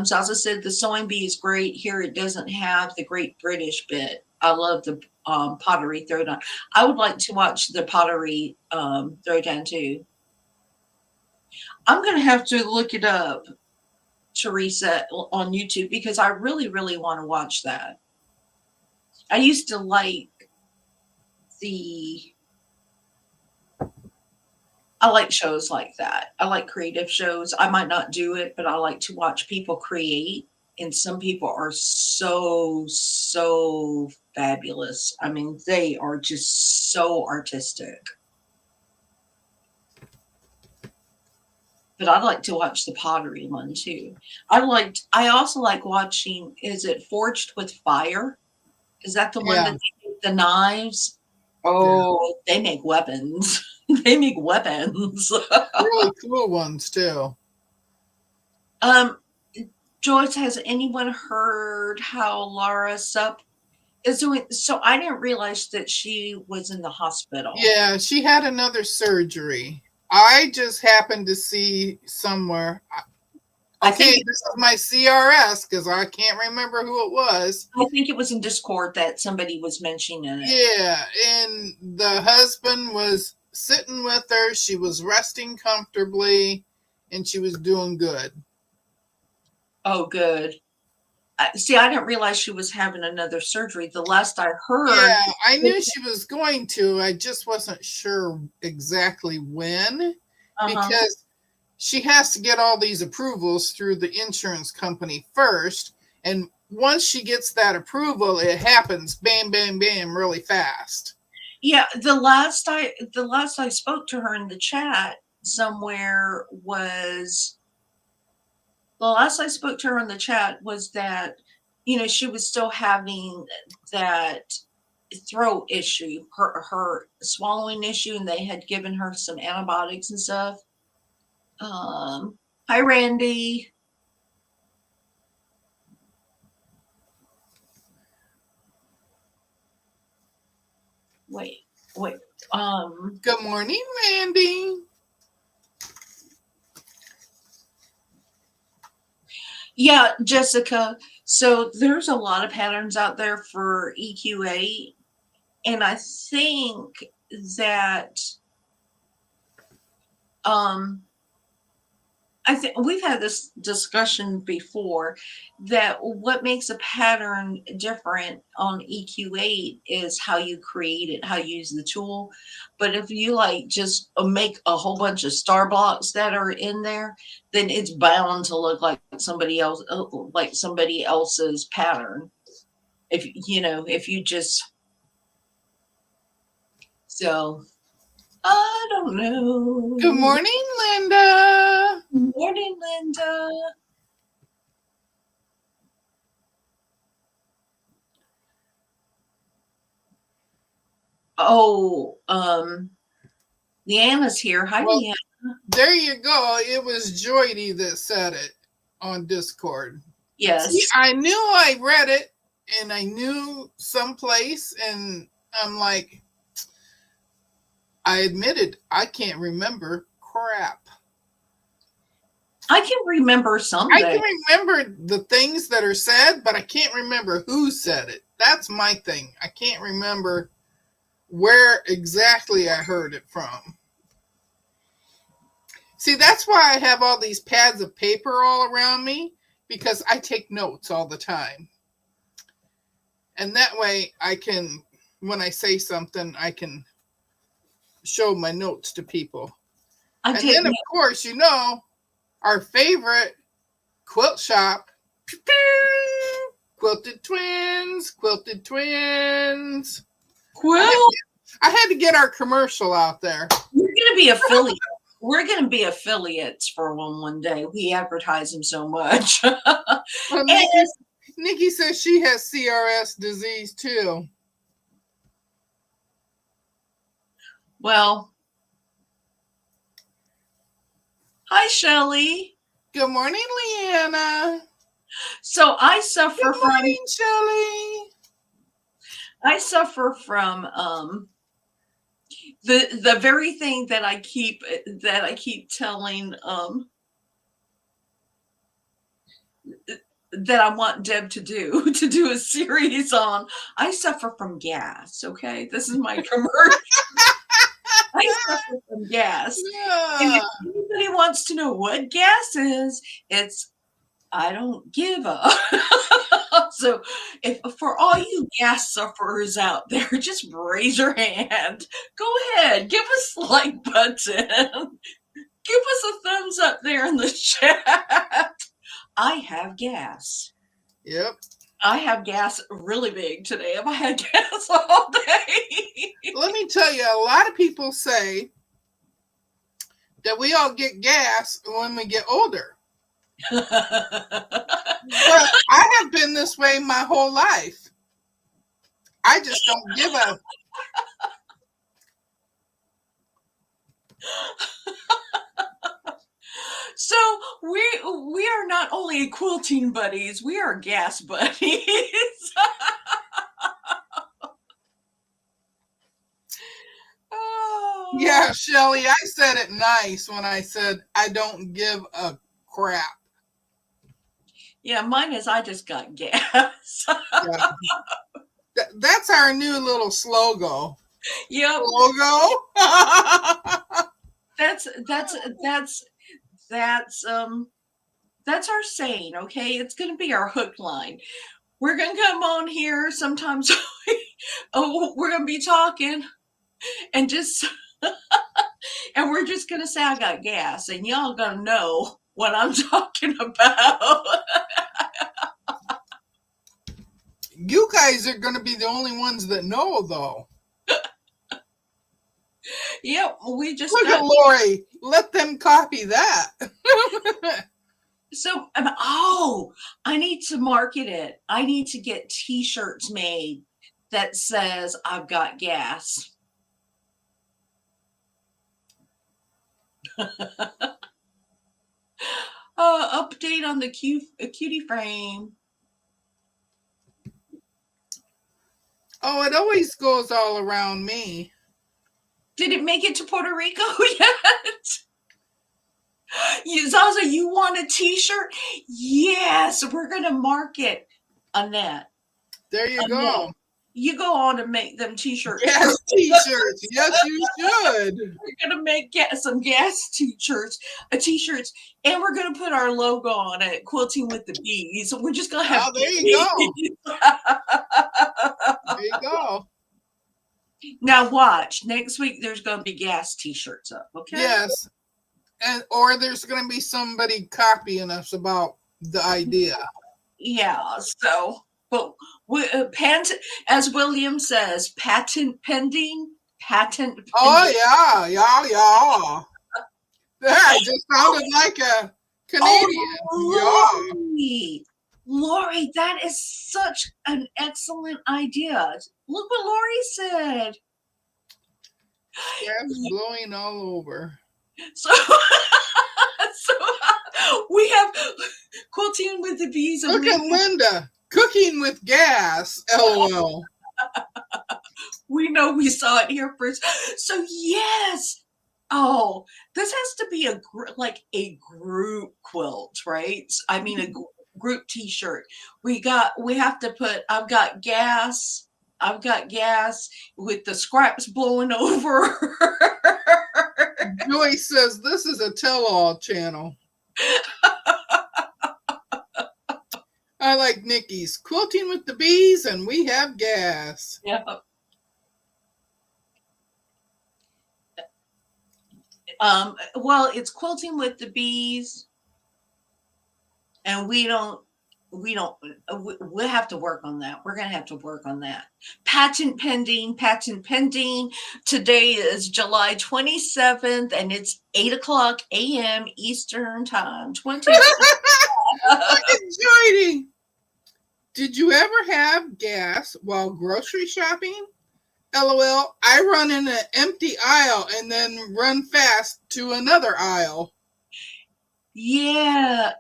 Zaza said the sewing bee is great. Here it doesn't have the Great British bit. I love the pottery throwdown. I would like to watch the pottery throwdown too. I'm gonna have to look it up, Teresa, on YouTube because I really, really want to watch that. I used to like the I like shows like that. I like creative shows. I might not do it, but I like to watch people create. And some people are so, so fabulous. I mean, they are just so artistic. But I'd like to watch the pottery one too. I also like watching, is it Forged with Fire? Is that the one Yeah. that they make the knives? Yeah. Oh, they make weapons. They make weapons. Really cool ones too. Um, Joyce, has anyone heard how Laura Sup is doing? So I didn't realize that she was in the hospital. Yeah, she had another surgery. I just happened to see somewhere. I Okay, think this is my CRS because I can't remember who it was. I think it was in Discord that somebody was mentioning it. Yeah, and the husband was sitting with her. She was resting comfortably, and she was doing good. Oh, good. See, I didn't realize she was having another surgery. The last I heard, Yeah, I knew she was going to. I just wasn't sure exactly when because she has to get all these approvals through the insurance company first. And once she gets that approval, it happens bam, bam, bam really fast. yeah, the last I spoke to her in the chat somewhere was the last I spoke to her in the chat was that, she was still having that throat issue, her swallowing issue, and they had given her some antibiotics and stuff. Hi, Randy. Wait. Good morning, Randy. Yeah, Jessica. So there's a lot of patterns out there for EQ8, and I think that I think we've had this discussion before that what makes a pattern different on EQ8 is how you create it, how you use the tool. But if you like just make a whole bunch of star blocks that are in there, then it's bound to look like somebody else's pattern. If you just so I don't know. Good morning, Linda. Morning, Linda. Oh, Leanna's here. Hi, Well, Leanna. there you go. It was Joydy that said it on Discord. Yes. See, I knew I read it and I knew someplace, and I'm like, I admitted I can't remember crap. I can remember something. I can remember the things that are said, but I can't remember who said it. That's my thing. I can't remember where exactly I heard it from. See, that's why I have all these pads of paper all around me, because I take notes all the time. And that way I can, when I say something, I can show my notes to people. And then, of course, our favorite quilt shop, Quilted twins, quilted twins. Quill, I had to get our commercial out there. we're gonna be affiliate. We're gonna be affiliates for one day. We advertise them so much. Well, And Nikki says she has CRS disease too. well, hi Shelley. Good morning, Leanna. So I suffer Good morning, Shelley. the very thing that I keep telling that I want Deb to do a series on. I suffer from gas. Okay, this is my commercial. I suffer from gas, and Yeah. if anybody wants to know what gas is, it's I don't give a. So, if for all you gas sufferers out there, just raise your hand. Go ahead, give us a like button. Give us a thumbs up there in the chat. I have gas. Yep. I have gas really big today. Have I had gas all day? Let me tell you, a lot of people say that we all get gas when we get older. But I have been this way my whole life. I just don't give a. So we are not only quilting buddies, we are gas buddies. Oh. Yeah, Shelly, I said it nice when I said I don't give a crap. Yeah, mine is I just got gas. Yeah. That's our new little slogan. Yep. Logo. That's our saying, okay? It's gonna be our hook line. We're gonna come on here sometimes. We're gonna be talking and just and we're just gonna say I got gas, and y'all gonna know what I'm talking about. You guys are going to be the only ones that know, though. Yep, we just look at Lori. Let them copy that. So, I need to market it. I need to get T-shirts made that says I've got gas. Update on the cutie frame. Oh, it always goes all around me. Did it make it to Puerto Rico yet? Zaza, you want a T-shirt? Yes, we're gonna market Annette. There you go. You go on and make them T-shirts. Yes, T-shirts. Yes, you should. We're gonna make some gas T-shirts, and we're gonna put our logo on it, quilting with the bees. So we're just gonna have. Oh, there you go. There you go. Now watch. Next week there's gonna be gas T-shirts up. Okay. Yes, or there's gonna be somebody copying us about the idea. Yeah. So, but as William says, patent pending. Patent pending. Oh yeah. That just sounded like a Canadian. Oh, Lori, that is such an excellent idea. Look what Lori said. Scraps blowing all over. So we have quilting with the bees. Look at Linda cooking with gas. LOL. We know we saw it here first. So yes. Oh, this has to be a group quilt, right? I mean, a group T-shirt. We have to put. I've got gas with the scraps blowing over. Joyce says this is a tell-all channel. I like Nikki's quilting with the bees, and we have gas. Yeah. Well, it's quilting with the bees, and we don't we don't, we'll have to work on that. We're going to have to work on that. Patent pending, patent pending. Today is July 27th and it's 8:00 a.m. Eastern time. 20. Joining. Did you ever have gas while grocery shopping? LOL, I run in an empty aisle and then run fast to another aisle. Yeah.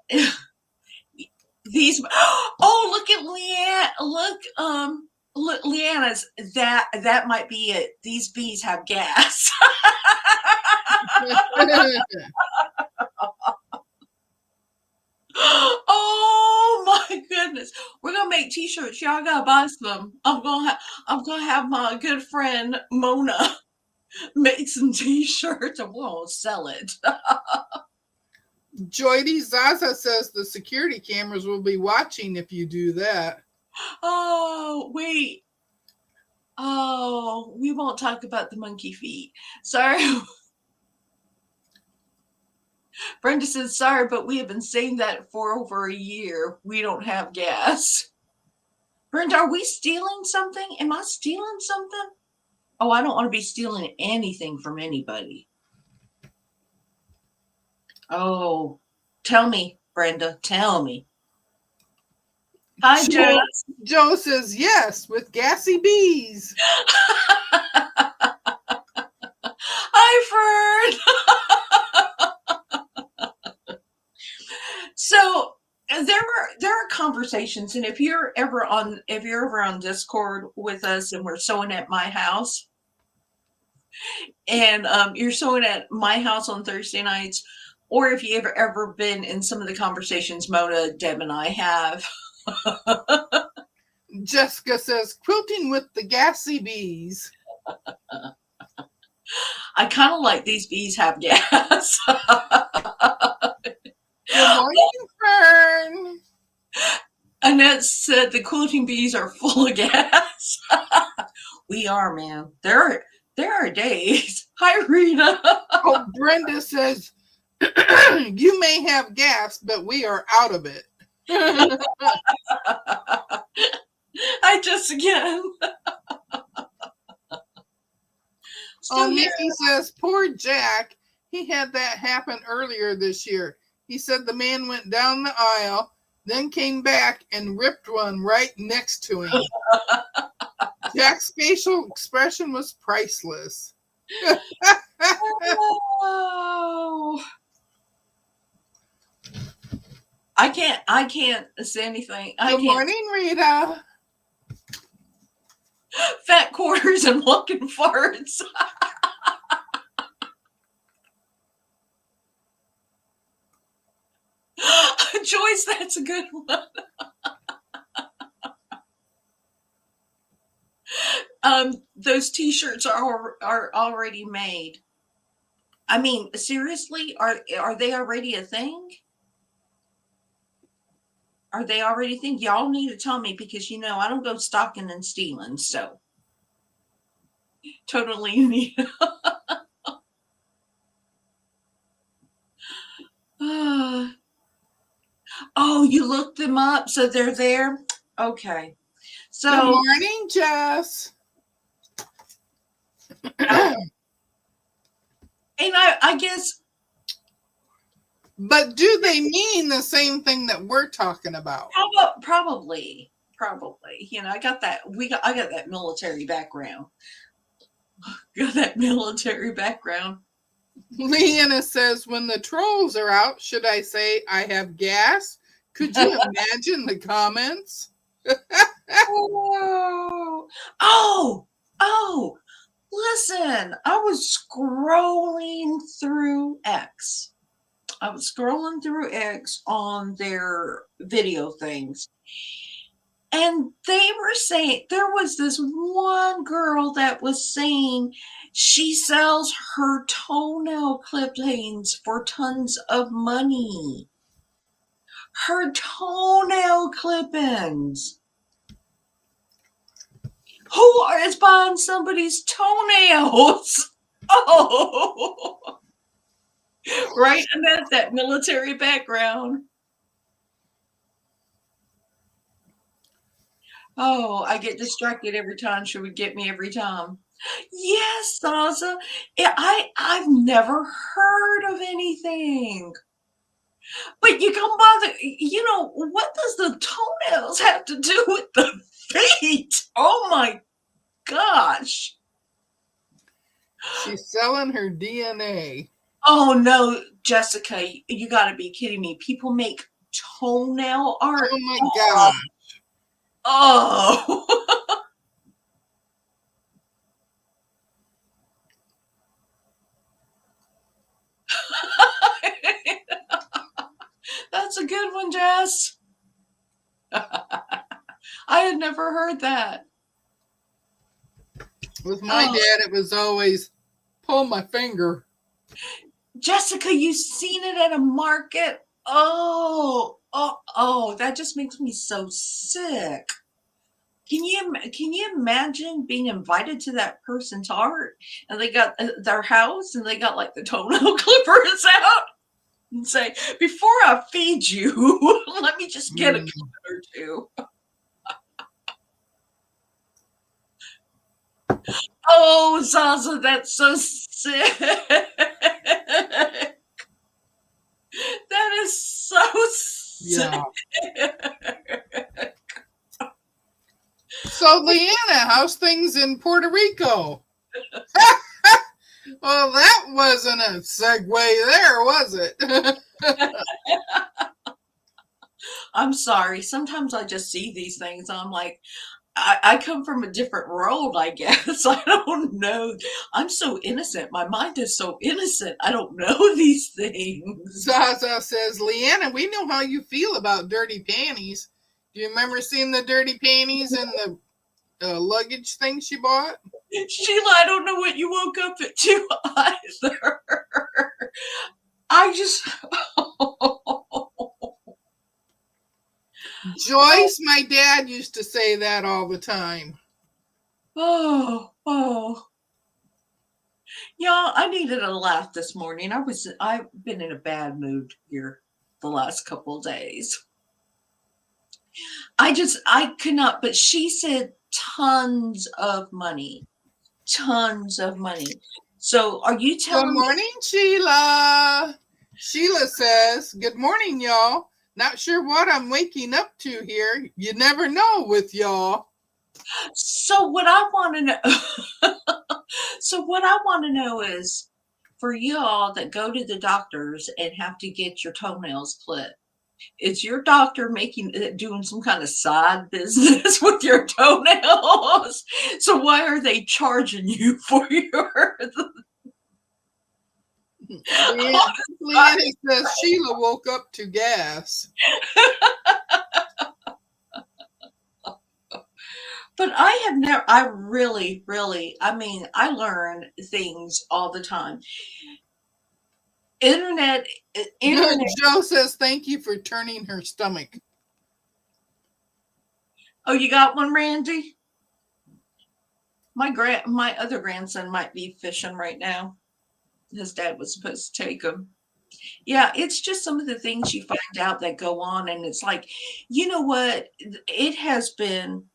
These, oh, look at Leanne. Look, Leanna's, that might be it. These bees have gas. Oh my goodness. We're gonna make t-shirts. Y'all gotta buy some. I'm gonna have my good friend Mona make some t-shirts and we'll sell it. Joydy Zaza says the security cameras will be watching if you do that. Oh, wait. Oh, we won't talk about the monkey feet. Sorry. Brenda says, sorry, but we have been saying that for over a year. We don't have gas. Brenda, are we stealing something? Am I stealing something? Oh, I don't want to be stealing anything from anybody. Oh, tell me, Brenda, tell me. Hi, Joe. Joe says, yes, with gassy bees. Hi, Fern. So there are conversations, and if you're ever on Discord with us and we're sewing at my house, and you're sewing at my house on Thursday nights, or if you've ever been in some of the conversations Mona, Deb, and I have. Jessica says, quilting with the gassy bees. I kind of like these bees have gas. Good morning, Fern. Annette said the quilting bees are full of gas. We are, man. There are days. Hi, Rita. Oh, Brenda says, you may have gas, but we are out of it. I just again. Oh, Nikki says, poor Jack. He had that happen earlier this year. He said the man went down the aisle, then came back and ripped one right next to him. Jack's facial expression was priceless. Oh. I can't say anything. Good morning, Rita. Fat quarters and walking farts. Joyce, that's a good one. Those t-shirts are already made. I mean, seriously, are they already a thing? Are they already a thing? Y'all need to tell me, because I don't go stalking and stealing, so totally need. Oh, you looked them up, so they're there? Okay. So good morning, Jess. And I guess. But do they mean the same thing that we're talking about? Probably. I got that. I got that military background. Leanna says, when the trolls are out, should I say I have gas? Could you imagine the comments? Oh, listen, I was scrolling through X. On their video things. And they were saying, there was this one girl that was saying she sells her toenail clippings for tons of money. Her toenail clippings. Who is buying somebody's toenails? Oh, right. And that's that military background. Oh, I get distracted every time. She would get me every time. Yes, Zaza. I've never heard of anything. But you come by what does the toenails have to do with the feet? Oh my gosh. She's selling her DNA. Oh no, Jessica, you gotta be kidding me. People make toenail art. Oh my God. Oh. That's a good one, Jess. I had never heard that. With my dad, it was always pull my finger. Jessica, you seen it at a market? Oh, that just makes me so sick. Can you imagine being invited to that person's art and they got their house and they got like the toenail clippers out and say, before I feed you, let me just get a clip or two. Oh, Zaza, that's so sick. That is so sick. Yeah. So, Leanna, how's things in Puerto Rico? Well, that wasn't a segue there, was it? I'm sorry. Sometimes I just see these things. I'm like, I come from a different world, I guess. I don't know. I'm so innocent. My mind is so innocent. I don't know these things. Zaza says, Leanna, we know how you feel about dirty panties. Do you remember seeing the dirty panties and the luggage thing she bought? Sheila, I don't know what you woke up to either. I just. Joyce, my dad used to say that all the time. Oh. Yeah, I needed a laugh this morning. I've been in a bad mood here the last couple of days. I could not, but she said tons of money. Tons of money. So are you telling Good morning, Sheila. Sheila says, good morning, y'all. Not sure what I'm waking up to here. You never know with y'all. So what I want to know So what I want to know is for y'all that go to the doctors and have to get your toenails clipped, is your doctor doing some kind of side business with your toenails? So why are they charging you for your Leanna says Sheila woke up to gas. But I have never, I really, I mean, I learn things all the time. Internet. Joe says thank you for turning her stomach. Oh, you got one, Randy? My other grandson might be fishing right now. His dad was supposed to take him. Yeah, it's just some of the things you find out that go on, and it's like, you know what? It has been,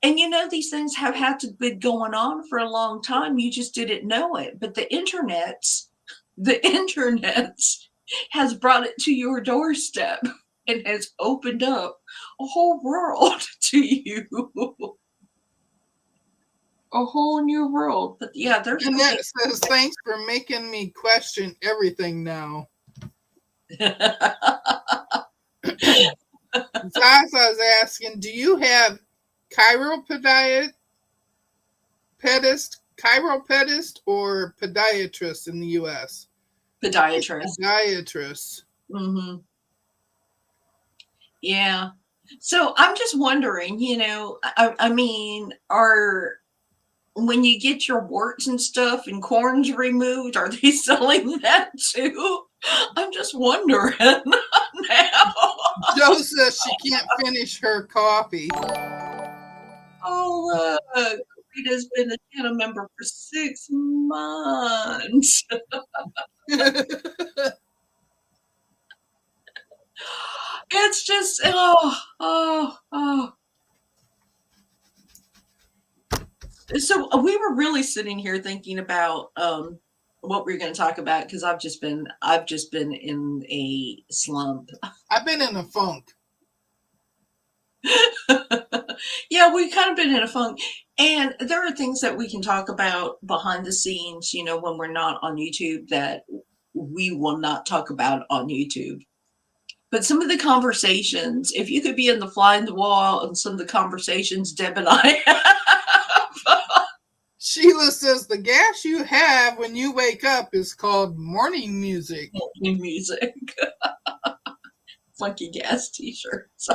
and these things have had to be going on for a long time. You just didn't know it. But the internet has brought it to your doorstep and has opened up a whole world to you. A whole new world. But yeah, there's Annette says thanks for making me question everything now. Zaza's asking, do you have chiropodist or podiatrist in the U.S.? Podiatrist. Podiatrist. Mm-hmm. Yeah. So I'm just wondering, I mean, when you get your warts and stuff and corns removed, are they selling that too? I'm just wondering now. Joe says she can't finish her coffee. Oh, look. Rita's been a channel member for 6 months. It's just, oh. So we were really sitting here thinking about what we are going to talk about because I've just been in a slump. I've been in a funk. Yeah, we've kind of been in a funk. And there are things that we can talk about behind the scenes, when we're not on YouTube that we will not talk about on YouTube. But some of the conversations, if you could be in the fly in the wall and some of the conversations Deb and I have. Sheila says the gas you have when you wake up is called morning music. Morning music. Funky gas t-shirts.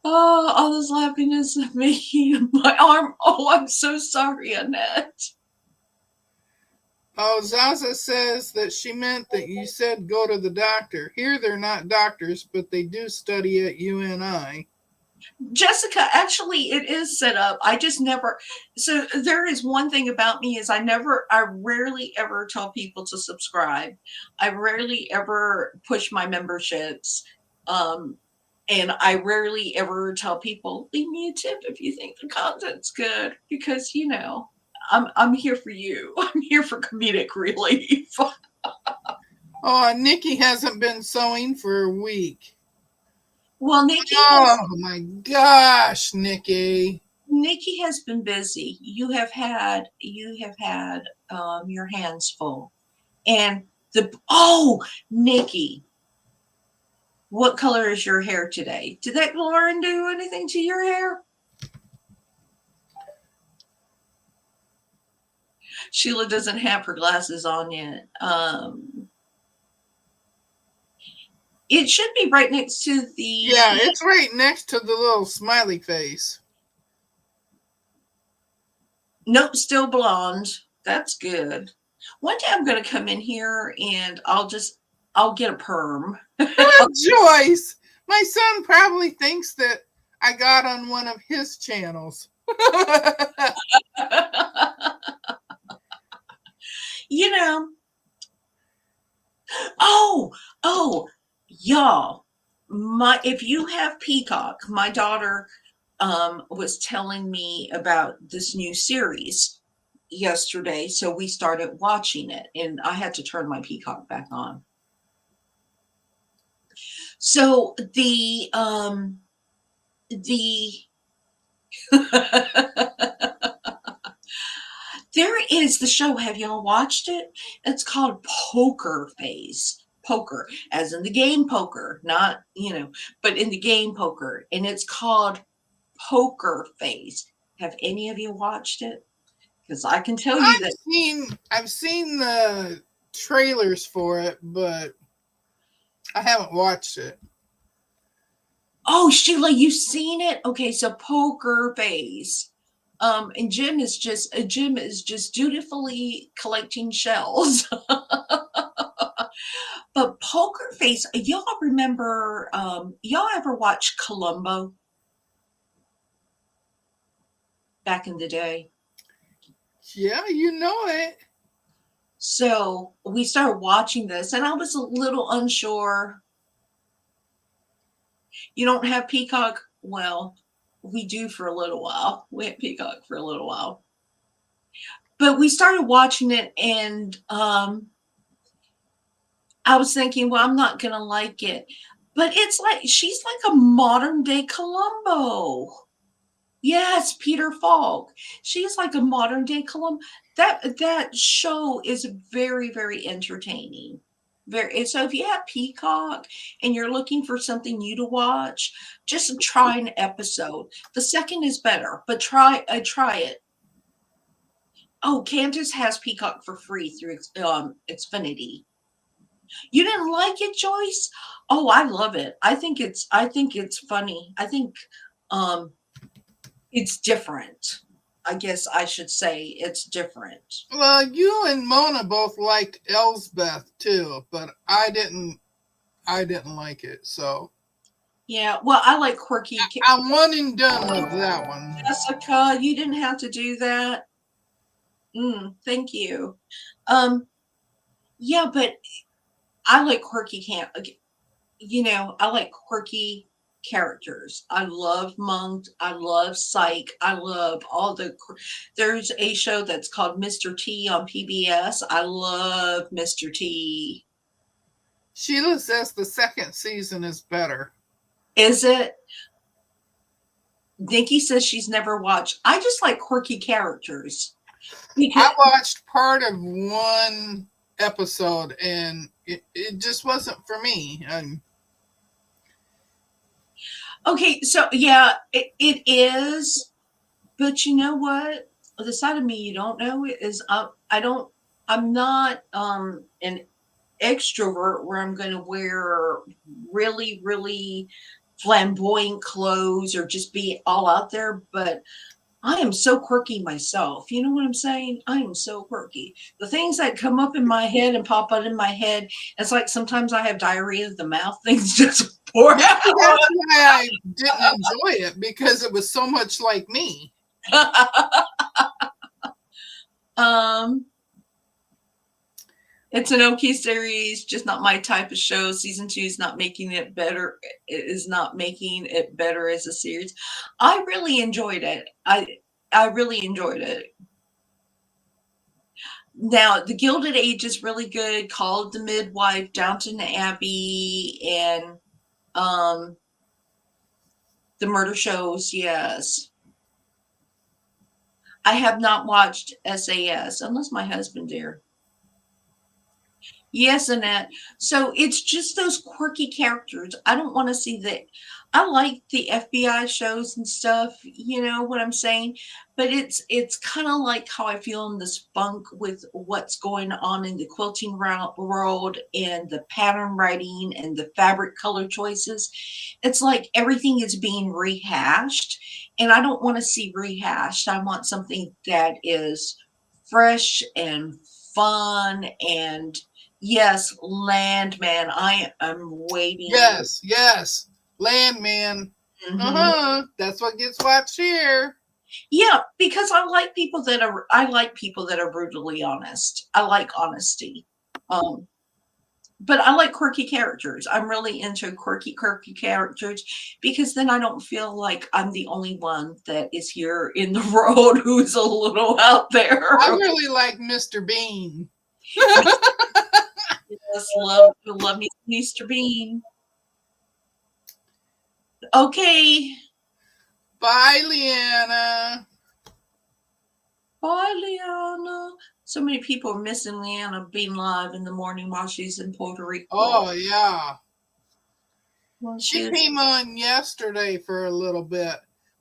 Oh, all this happiness of making my arm. Oh, I'm so sorry, Annette. Oh, Zaza says that she meant that you said go to the doctor. Here they're not doctors, but they do study at UNI. Jessica, actually, it is set up. I just never. So there is one thing about me is I rarely ever tell people to subscribe. I rarely ever push my memberships. And I rarely ever tell people, leave me a tip if you think the content's good, because I'm here for you. I'm here for comedic relief. Oh, Nikki hasn't been sewing for a week. Well, Nikki my gosh, Nikki. Nikki has been busy. You have had your hands full. And Nikki, what color is your hair today? Did that Lauren do anything to your hair? Sheila doesn't have her glasses on yet. It should be right next to the. Yeah, it's right next to the little smiley face. Nope, still blonde. That's good. One day I'm going to come in here and I'll get a perm. Joyce, my son probably thinks that I got on one of his channels. Y'all, if you have Peacock, my daughter was telling me about this new series yesterday, so we started watching it, and I had to turn my Peacock back on. So the there is the show. Have y'all watched it? It's called Poker Face. Poker, as in the game poker, not, but in the game poker. And it's called Poker Face. Have any of you watched it? Because I can tell you that I've seen the trailers for it, but I haven't watched it. Oh, Sheila, you've seen it? Okay, so Poker Face. And Jim is just dutifully collecting shells. But Poker Face, y'all remember, y'all ever watch Columbo back in the day? Yeah, you know it. So we started watching this, and I was a little unsure. You don't have Peacock? Well, we do for a little while. We had Peacock for a little while. But we started watching it, and I was thinking, well, I'm not going to like it. But it's like, she's like a modern day Columbo. Yes, Peter Falk. She's like a modern day Columbo. That show is very, very entertaining. So if you have Peacock and you're looking for something new to watch, just try an episode. The second is better, but try it. Oh, Candace has Peacock for free through Xfinity. You didn't like it, Joyce? Oh, I love it. I think it's funny. I think it's different. I guess I should say it's different. Well, you and Mona both liked Elsbeth too, but I didn't like it, so. Yeah, well, I like quirky. I'm one and done with that one. Jessica, you didn't have to do that. Thank you. Yeah, but I like quirky I like quirky characters. I love Monk. I love Psych. I love all the. There's a show that's called Mr. T on PBS. I love Mr. T. Sheila says the second season is better. Is it? Nikki says she's never watched. I just like quirky characters. I watched part of one episode and it just wasn't for me. Okay, so yeah, it is. But you know what? The side of me you don't know is I'm not an extrovert where I'm going to wear really, really flamboyant clothes or just be all out there. But I am so quirky myself. You know what I'm saying? I am so quirky. The things that come up in my head and pop out in my head, it's like sometimes I have diarrhea of the mouth. Things just pour out. That's why I didn't enjoy it, because it was so much like me. It's an okay series, just not my type of show. Season 2 is not making it better. It is not making it better as a series. I really enjoyed it. I really enjoyed it. Now, The Gilded Age is really good. Call of the Midwife, Downton Abbey, and the murder shows. Yes. I have not watched SAS, unless my husband did. Yes, Annette. So it's just those quirky characters. I don't want to see that. I like the FBI shows and stuff, you know what I'm saying? But it's kind of like how I feel in the spunk with what's going on in the quilting world and the pattern writing and the fabric color choices. It's like everything is being rehashed, and I don't want to see rehashed. I want something that is fresh and fun and yes, Landman. I am waiting. Yes. Landman. Mhm. That's what gets watched here. Yeah, because I like people that are brutally honest. I like honesty. But I like quirky characters. I'm really into quirky characters because then I don't feel like I'm the only one that is here in the world who's a little out there. I really like Mr. Bean. Yes, love me Mr. Bean. Okay. Bye, Leanna. Bye, Leanna. So many people are missing Leanna being live in the morning while she's in Puerto Rico. Oh, yeah. Well, She came on yesterday for a little bit,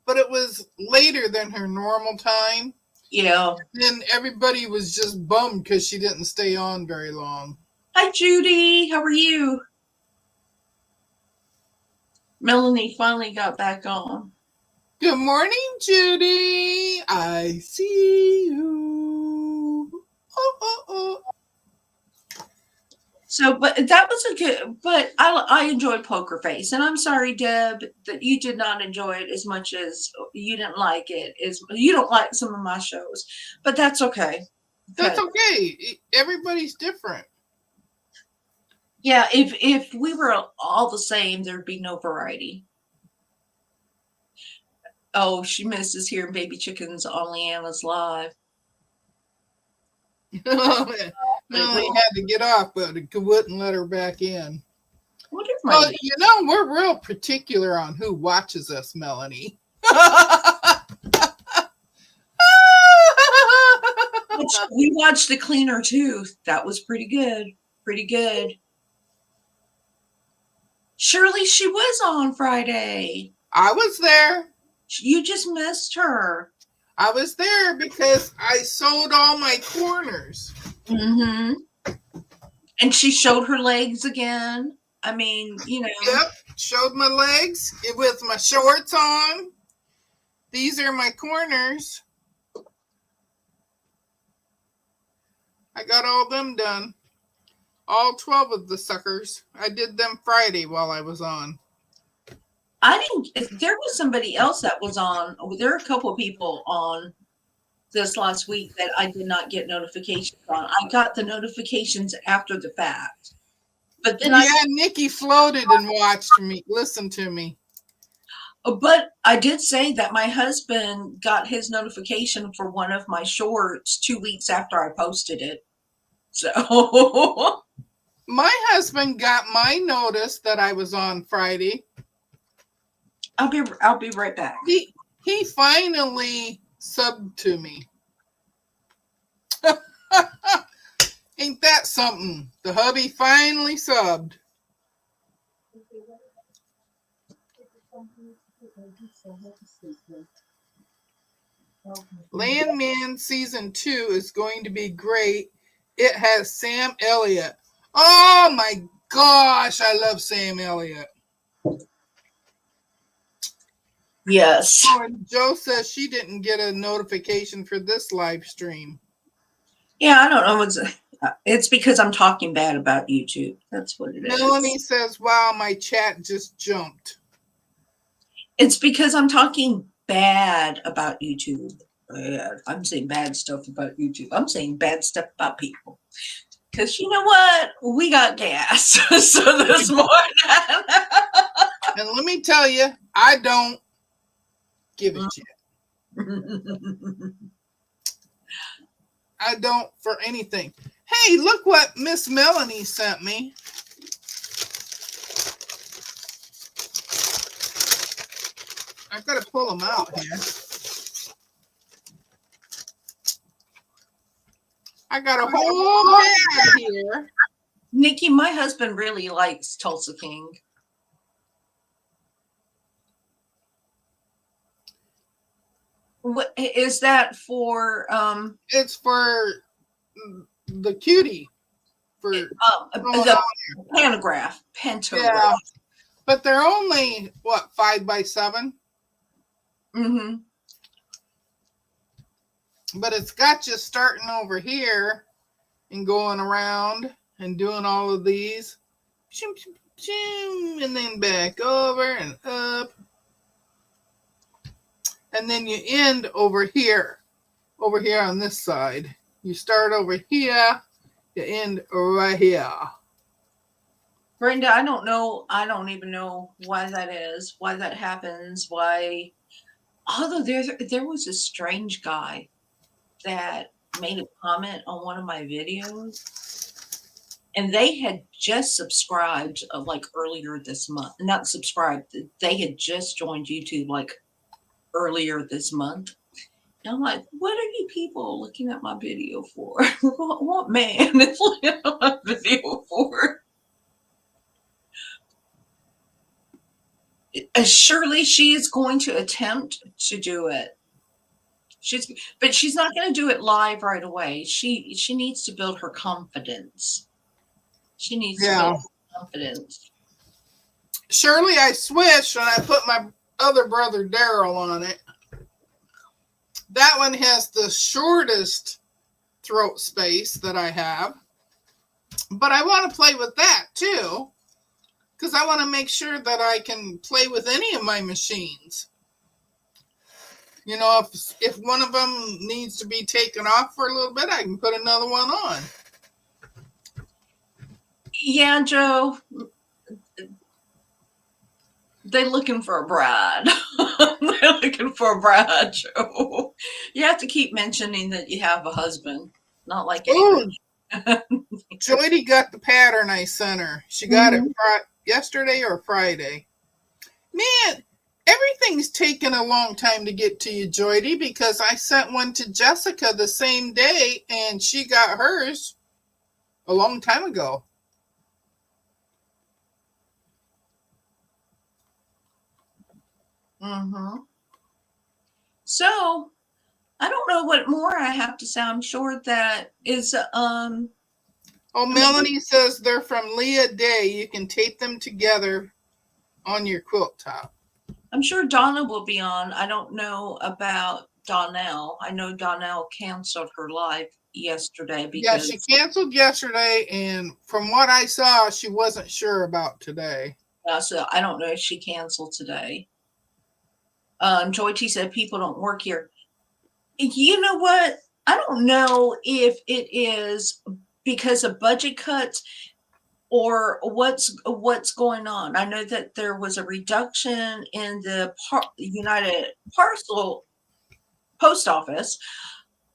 but it was later than her normal time. Yeah. Then everybody was just bummed because she didn't stay on very long. Hi, Judy. How are you? Melanie finally got back on. Good morning, Judy. I see you. Oh. So, but that was a good, but I enjoyed Poker Face. And I'm sorry, Deb, that you did not enjoy it as much as you didn't like it. You don't like some of my shows, but that's okay. That's okay. Everybody's different. Yeah, if we were all the same, there'd be no variety. Oh, she misses hearing baby chickens on Leanna's live. We had to get off, but it wouldn't let her back in. Well, we're real particular on who watches us, Melanie. We watched The Cleaner too. That was pretty good. Pretty good. Shirley, she was on Friday. I was there. You just missed her. I was there because I sewed all my corners. Mm-hmm. And she showed her legs again. I mean, Yep, showed my legs with my shorts on. These are my corners. I got all them done. All 12 of the suckers. I did them Friday while I was on. There was somebody else that was on. There are a couple of people on this last week that I did not get notifications on. I got the notifications after the fact. But then Nikki floated and watched me, listened to me. But I did say that my husband got his notification for one of my shorts 2 weeks after I posted it. So My husband got my notice that I was on Friday. I'll be right back. He finally subbed to me. Ain't that something? The hubby finally subbed. Landman season 2 is going to be great. It has Sam Elliott. Oh my gosh, I love Sam Elliott. Yes. Oh, and Joe says she didn't get a notification for this live stream. Yeah, I don't know. It's because I'm talking bad about YouTube. That's what it is. Melanie says, wow, my chat just jumped. It's because I'm talking bad about YouTube. I'm saying bad stuff about YouTube. I'm saying bad stuff about people. Because you know what? We got gas. So there's more than that. And let me tell you, I don't give a shit. I don't for anything. Hey, look what Miss Melanie sent me. I've got to pull them out here. I got a whole bag here. Nikki, my husband really likes Tulsa King. What is that for? It's for the cutie. For the pantograph. Yeah, but they're only what 5x7. Mm-hmm. But it's got you starting over here and going around and doing all of these, and then back over and up. And then you end over here on this side. You start over here, you end right here. Brenda, I don't know. I don't even know why that is, why that happens, why. Although there was a strange guy that made a comment on one of my videos, and they had just subscribed like earlier this month. Not subscribed. They had just joined YouTube like earlier this month. And I'm like, what are you people looking at my video for? What man is looking at my video for? Surely she is going to attempt to do it. But she's not going to do it live right away. She needs to build her confidence. She needs to build her confidence. Surely I switched and I put my other brother Daryl on it. That one has the shortest throat space that I have. But I want to play with that too, because I want to make sure that I can play with any of my machines. You know, if one of them needs to be taken off for a little bit, I can put another one on. Yeah, Joe. They're looking for a bride. They're looking for a bride, Joe. You have to keep mentioning that you have a husband. Not like Joydy got the pattern I sent her. She got it yesterday or Friday. Man, everything's taken a long time to get to you, Joydy, because I sent one to Jessica the same day and she got hers a long time ago. Mm-hmm. So I don't know what more I have to say. I'm sure that is Oh, Melanie says they're from Leah Day. You can tape them together on your quilt top. I'm sure Donna will be on. I don't know about Donnell. I know Donnell canceled her live yesterday because she canceled yesterday, and from what I saw, she wasn't sure about today. So I don't know if she canceled today. Joy T said people don't work here. You know what? I don't know if it is because of budget cuts or what's going on? I know that there was a reduction in the United Parcel Post Office.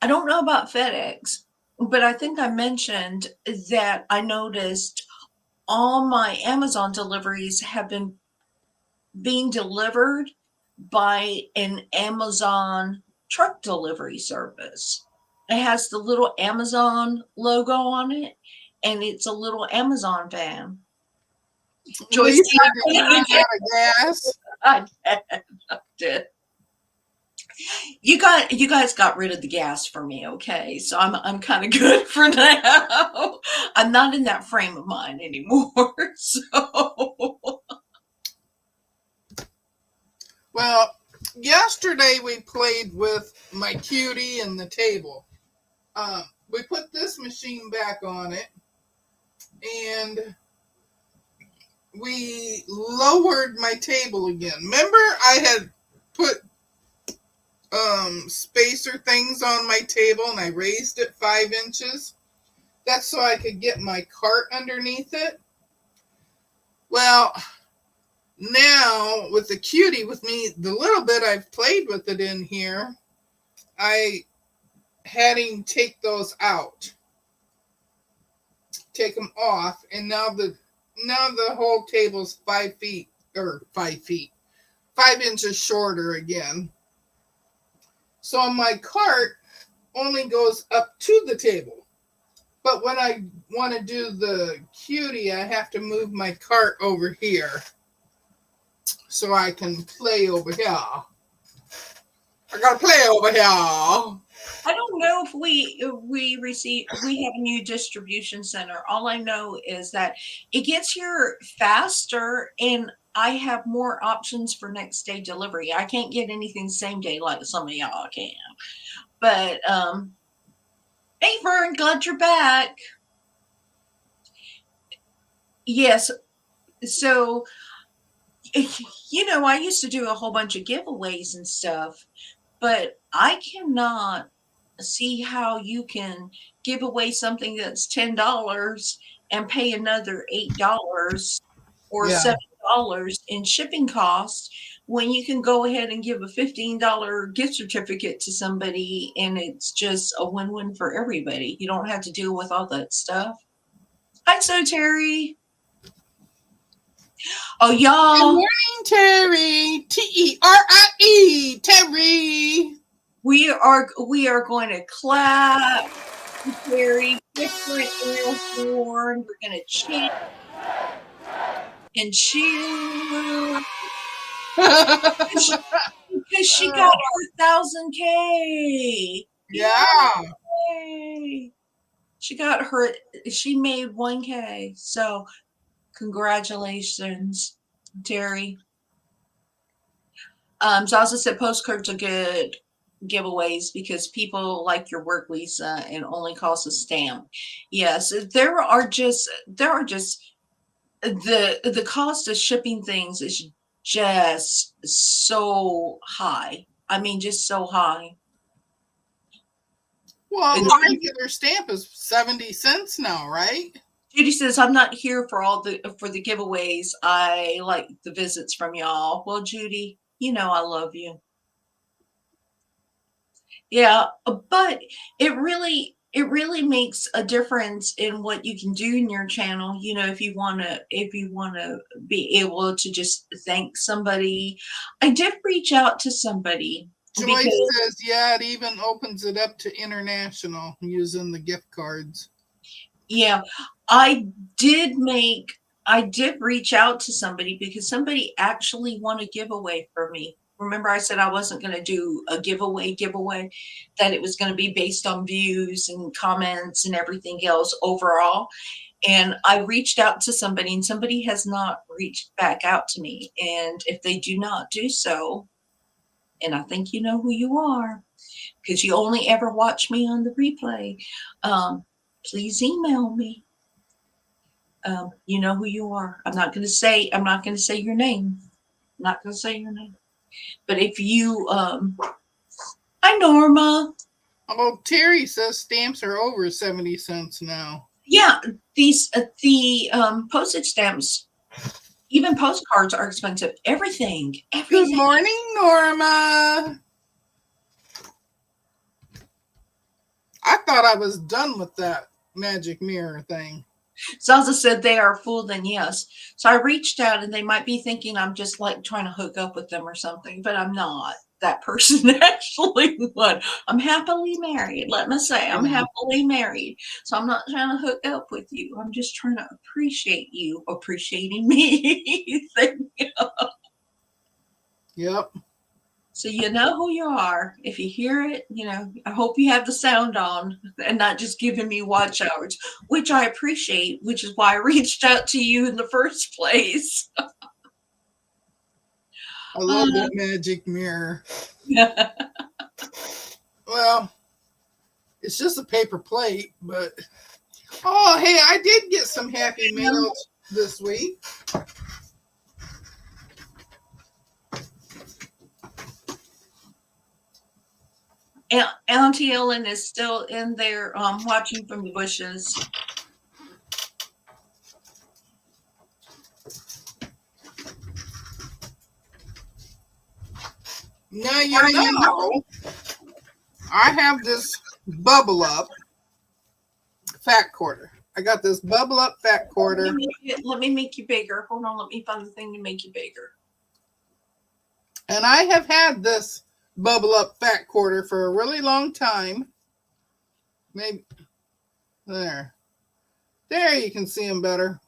I don't know about FedEx, but I think I mentioned that I noticed all my Amazon deliveries have been being delivered by an Amazon truck delivery service. It has the little Amazon logo on it, and it's a little Amazon van. Joyce, Lisa, did you run out of gas? I did. You guys got rid of the gas for me, okay? So I'm kind of good for now. I'm not in that frame of mind anymore. So Well, yesterday we played with my cutie and the table. We put this machine back on it, and we lowered my table again. Remember, I had put spacer things on my table, and I raised it 5 inches. That's so I could get my cart underneath it. Well, now with the cutie, with me, the little bit I've played with it in here, I had him take those out, take them off, and now the whole table's 5 inches shorter again. So my cart only goes up to the table. But when I want to do the cutie, I have to move my cart over here so I can play over here. I gotta play over here. I don't know if we have a new distribution center. All I know is that it gets here faster, and I have more options for next day delivery. I can't get anything same day like some of y'all can. But hey Vern, glad you're back. Yes. So I used to do a whole bunch of giveaways and stuff, but I cannot see how you can give away something that's $10 and pay another $8 or Yeah. $7 in shipping costs when you can go ahead and give a $15 gift certificate to somebody, and it's just a win-win for everybody. You don't have to deal with all that stuff. Hi, so Terry. Oh, y'all. Good morning, Terry. Terie, Terry. We are going to clap, Terry, different air horn. We're going to chant and cheer because she got her 1,000K. Yeah. Yay. She made 1K. So congratulations, Terry. Zaza said postcards are good giveaways because people like your work, Lisa, and only cost a stamp. Yes, there are just the cost of shipping things is just so high. I mean, just so high. Well, the regular stamp is 70 cents now, right? Judy says, I'm not here for the giveaways. I like the visits from y'all. Well, Judy, I love you. Yeah, but it really makes a difference in what you can do in your channel. If you want to be able to just thank somebody. I did reach out to somebody. Joyce says, yeah, it even opens it up to international using the gift cards. Yeah, I did reach out to somebody because somebody actually won a giveaway for me. Remember I said I wasn't going to do a giveaway, that it was going to be based on views and comments and everything else overall. And I reached out to somebody, and somebody has not reached back out to me. And if they do not do so, and I think you know who you are, because you only ever watch me on the replay, please email me. You know who you are. I'm not going to say your name. I'm not going to say your name. But if you, hi Norma. Oh, Terry says stamps are over 70 cents now. Yeah, these the postage stamps, even postcards are expensive. Everything, Good everything. morning, Norma. I thought I was done with that magic mirror thing. Zaza said they are full, then yes. So I reached out and they might be thinking I'm just like trying to hook up with them or something, but I'm not that person actually. What? I'm happily married. Let me say I'm happily married. So I'm not trying to hook up with you. I'm just trying to appreciate you appreciating me. Thank you. Yep. So you know who you are. If you hear it, I hope you have the sound on and not just giving me watch hours, which I appreciate, which is why I reached out to you in the first place. I love that magic mirror. Well, it's just a paper plate, but oh, hey, I did get some happy mail this week. Auntie Ellen is still in there watching from the bushes. Now you know I have this bubble up fat quarter. I got this bubble up fat quarter. Let me make you bigger. Hold on, let me find the thing to make you bigger. And I have had this bubble up fat quarter for a really long time. Maybe there you can see them better.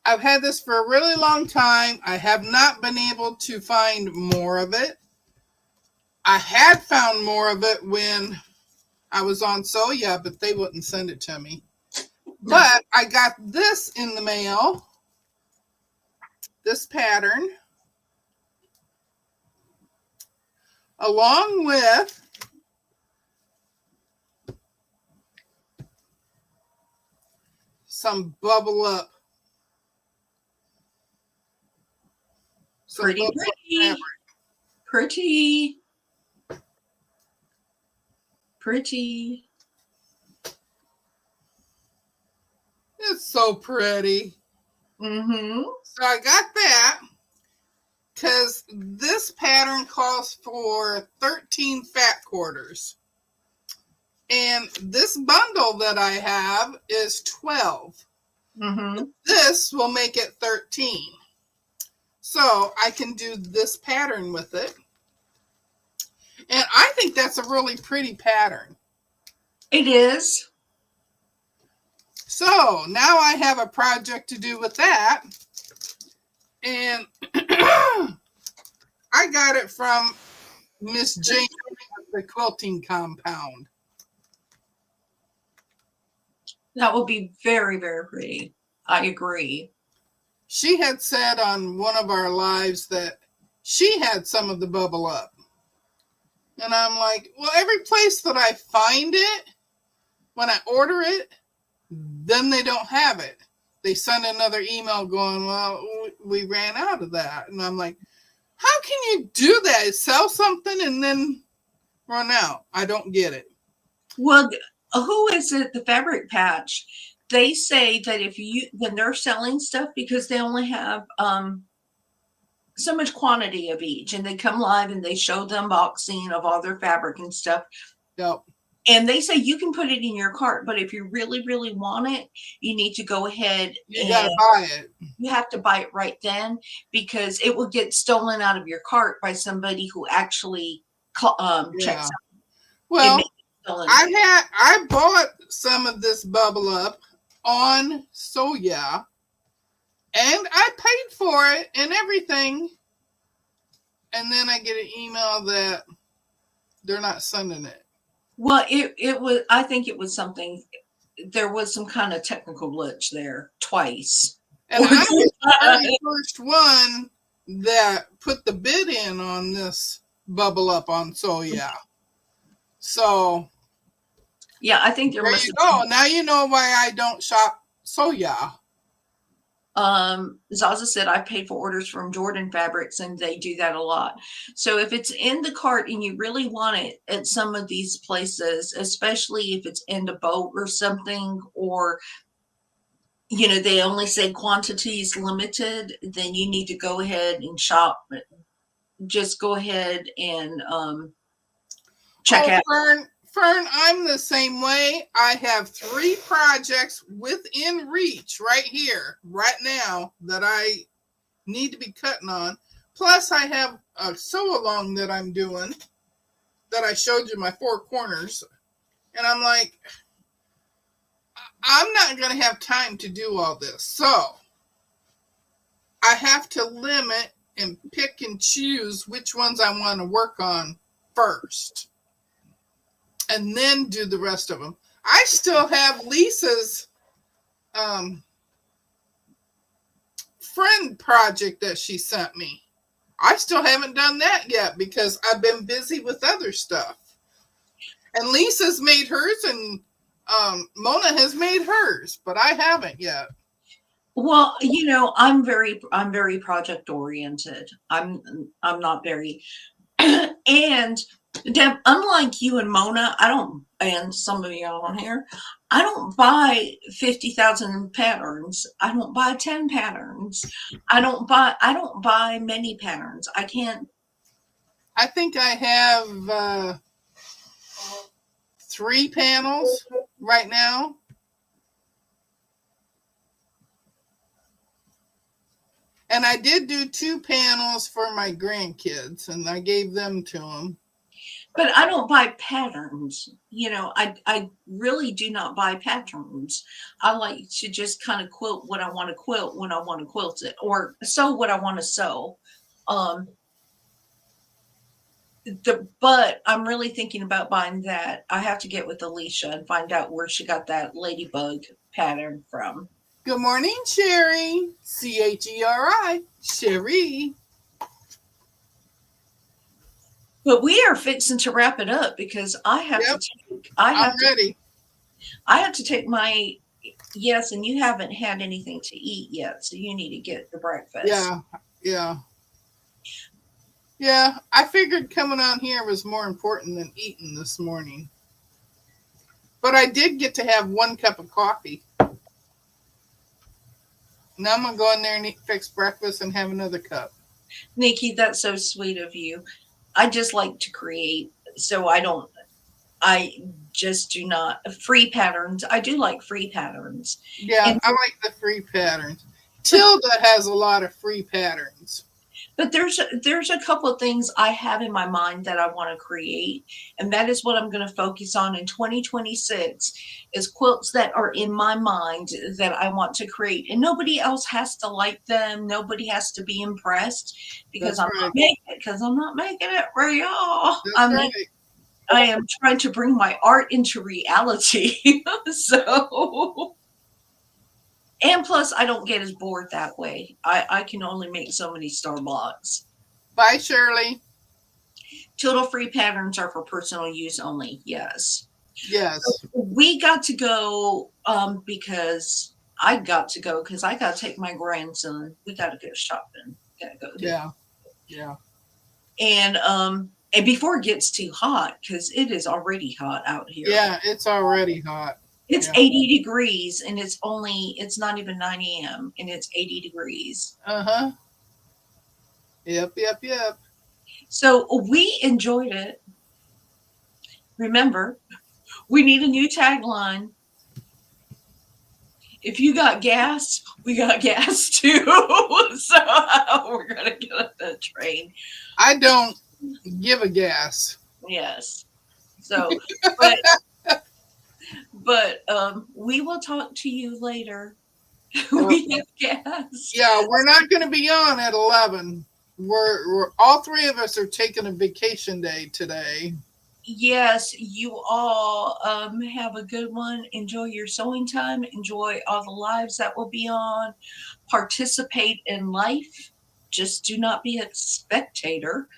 I've had this for a really long time. I have not been able to find more of it. I had found more of it when I was on Soya, but they wouldn't send it to me. But I got this in the mail, this pattern, along with some bubble up. Pretty. It's so pretty. Mm-hmm. So I got that because this pattern calls for 13 fat quarters. And this bundle that I have is 12. Mm-hmm. This will make it 13. So I can do this pattern with it. And I think that's a really pretty pattern. It is. So now I have a project to do with that. And I got it from Miss Jane at the Quilting Compound. That will be very, very pretty. I agree. She had said on one of our lives that she had some of the bubble up. And I'm like, well, every place that I find it, when I order it, then they don't have it. They send another email going, well, we ran out of that. And I'm like, how can you do that? Sell something and then run out? I don't get it. Well, who is it? The Fabric Patch. They say that when they're selling stuff, because they only have so much quantity of each, and they come live and they show the unboxing of all their fabric and stuff. Yep. And they say you can put it in your cart, but if you really, really want it, you need to go ahead You gotta buy it. You have to buy it right then, because it will get stolen out of your cart by somebody who actually checks out. Well, I bought some of this bubble up on Soya, and I paid for it and everything. And then I get an email that they're not sending it. Well, it was. I think it was something. There was some kind of technical glitch there twice. And I was the very first one that put the bid in on this bubble up on Soya. So yeah, I think there you go. Now you know why I don't shop Soya. Zaza said I paid for orders from Jordan Fabrics, and they do that a lot. So if it's in the cart and you really want it at some of these places, especially if it's in the boat or something, or they only say quantities limited, then you need to go ahead and shop. Just go ahead and check Oh, out. Fern, I'm the same way. I have 3 projects within reach right here, right now, that I need to be cutting on. Plus, I have a sew-along that I'm doing that I showed you my 4 corners. And I'm like, I'm not going to have time to do all this. So, I have to limit and pick and choose which ones I want to work on first, and then do the rest of them. I still have Lisa's friend project that she sent me. I still haven't done that yet because I've been busy with other stuff. And Lisa's made hers, and Mona has made hers, but I haven't yet. Well, I'm very project oriented. I'm not very and Deb, unlike you and Mona, I don't, and some of y'all on here, I don't buy 50,000 patterns. I don't buy 10 patterns. I don't buy many patterns. I can't. I think I have 3 panels right now. And I did do 2 panels for my grandkids, and I gave them to them. But I don't buy patterns. I really do not buy patterns. I like to just kind of quilt what I want to quilt when I want to quilt it, or sew what I want to sew. Um, but I'm really thinking about buying that. I have to get with Alicia and find out where she got that ladybug pattern from. Good morning, Sherry. Cheri. Sherry. But we are fixing to wrap it up because I have Yep, to take I'm ready. I have to take my yes, and you haven't had anything to eat yet, so you need to get the breakfast. Yeah. I figured coming on here was more important than eating this morning. But I did get to have 1 cup of coffee. Now I'm going to go in there and fix breakfast and have another cup. Nikki, that's so sweet of you. I just like to create, so I just do not free patterns. I do like free patterns. Yeah, And I like the free patterns. Tilda has a lot of free patterns. but there's a couple of things I have in my mind that I want to create, and that is what I'm going to focus on in 2026 is quilts that are in my mind that I want to create. And nobody else has to like them. Nobody has to be impressed because That's right. I'm not making it for y'all. That's right. I am trying to bring my art into reality. So, and plus, I don't get as bored that way. I can only make so many star blocks. Bye, Shirley. Total free patterns are for personal use only. Yes. Yes. We got to go because I got to go because I got to take my grandson. We got to go shopping. Gotta go. Yeah. And before it gets too hot, because it is already hot out here. Yeah, it's already hot. It's Yeah. 80 degrees and it's not even 9 a.m. and it's 80 degrees. Uh-huh. Yep. So we enjoyed it. Remember, we need a new tagline. If you got gas, we got gas too. So we're going to get on the train. I don't give a gas. Yes. So, but we will talk to you later. We have gas. Yeah, we're not going to be on at 11. We're all 3 of us are taking a vacation day today. Yes, you all have a good one. Enjoy your sewing time. Enjoy all the lives that will be on. Participate in life. Just do not be a spectator.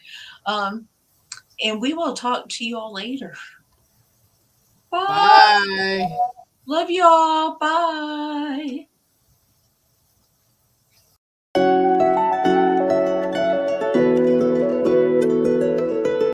And we will talk to you all later. Bye. Bye. Love y'all. Bye.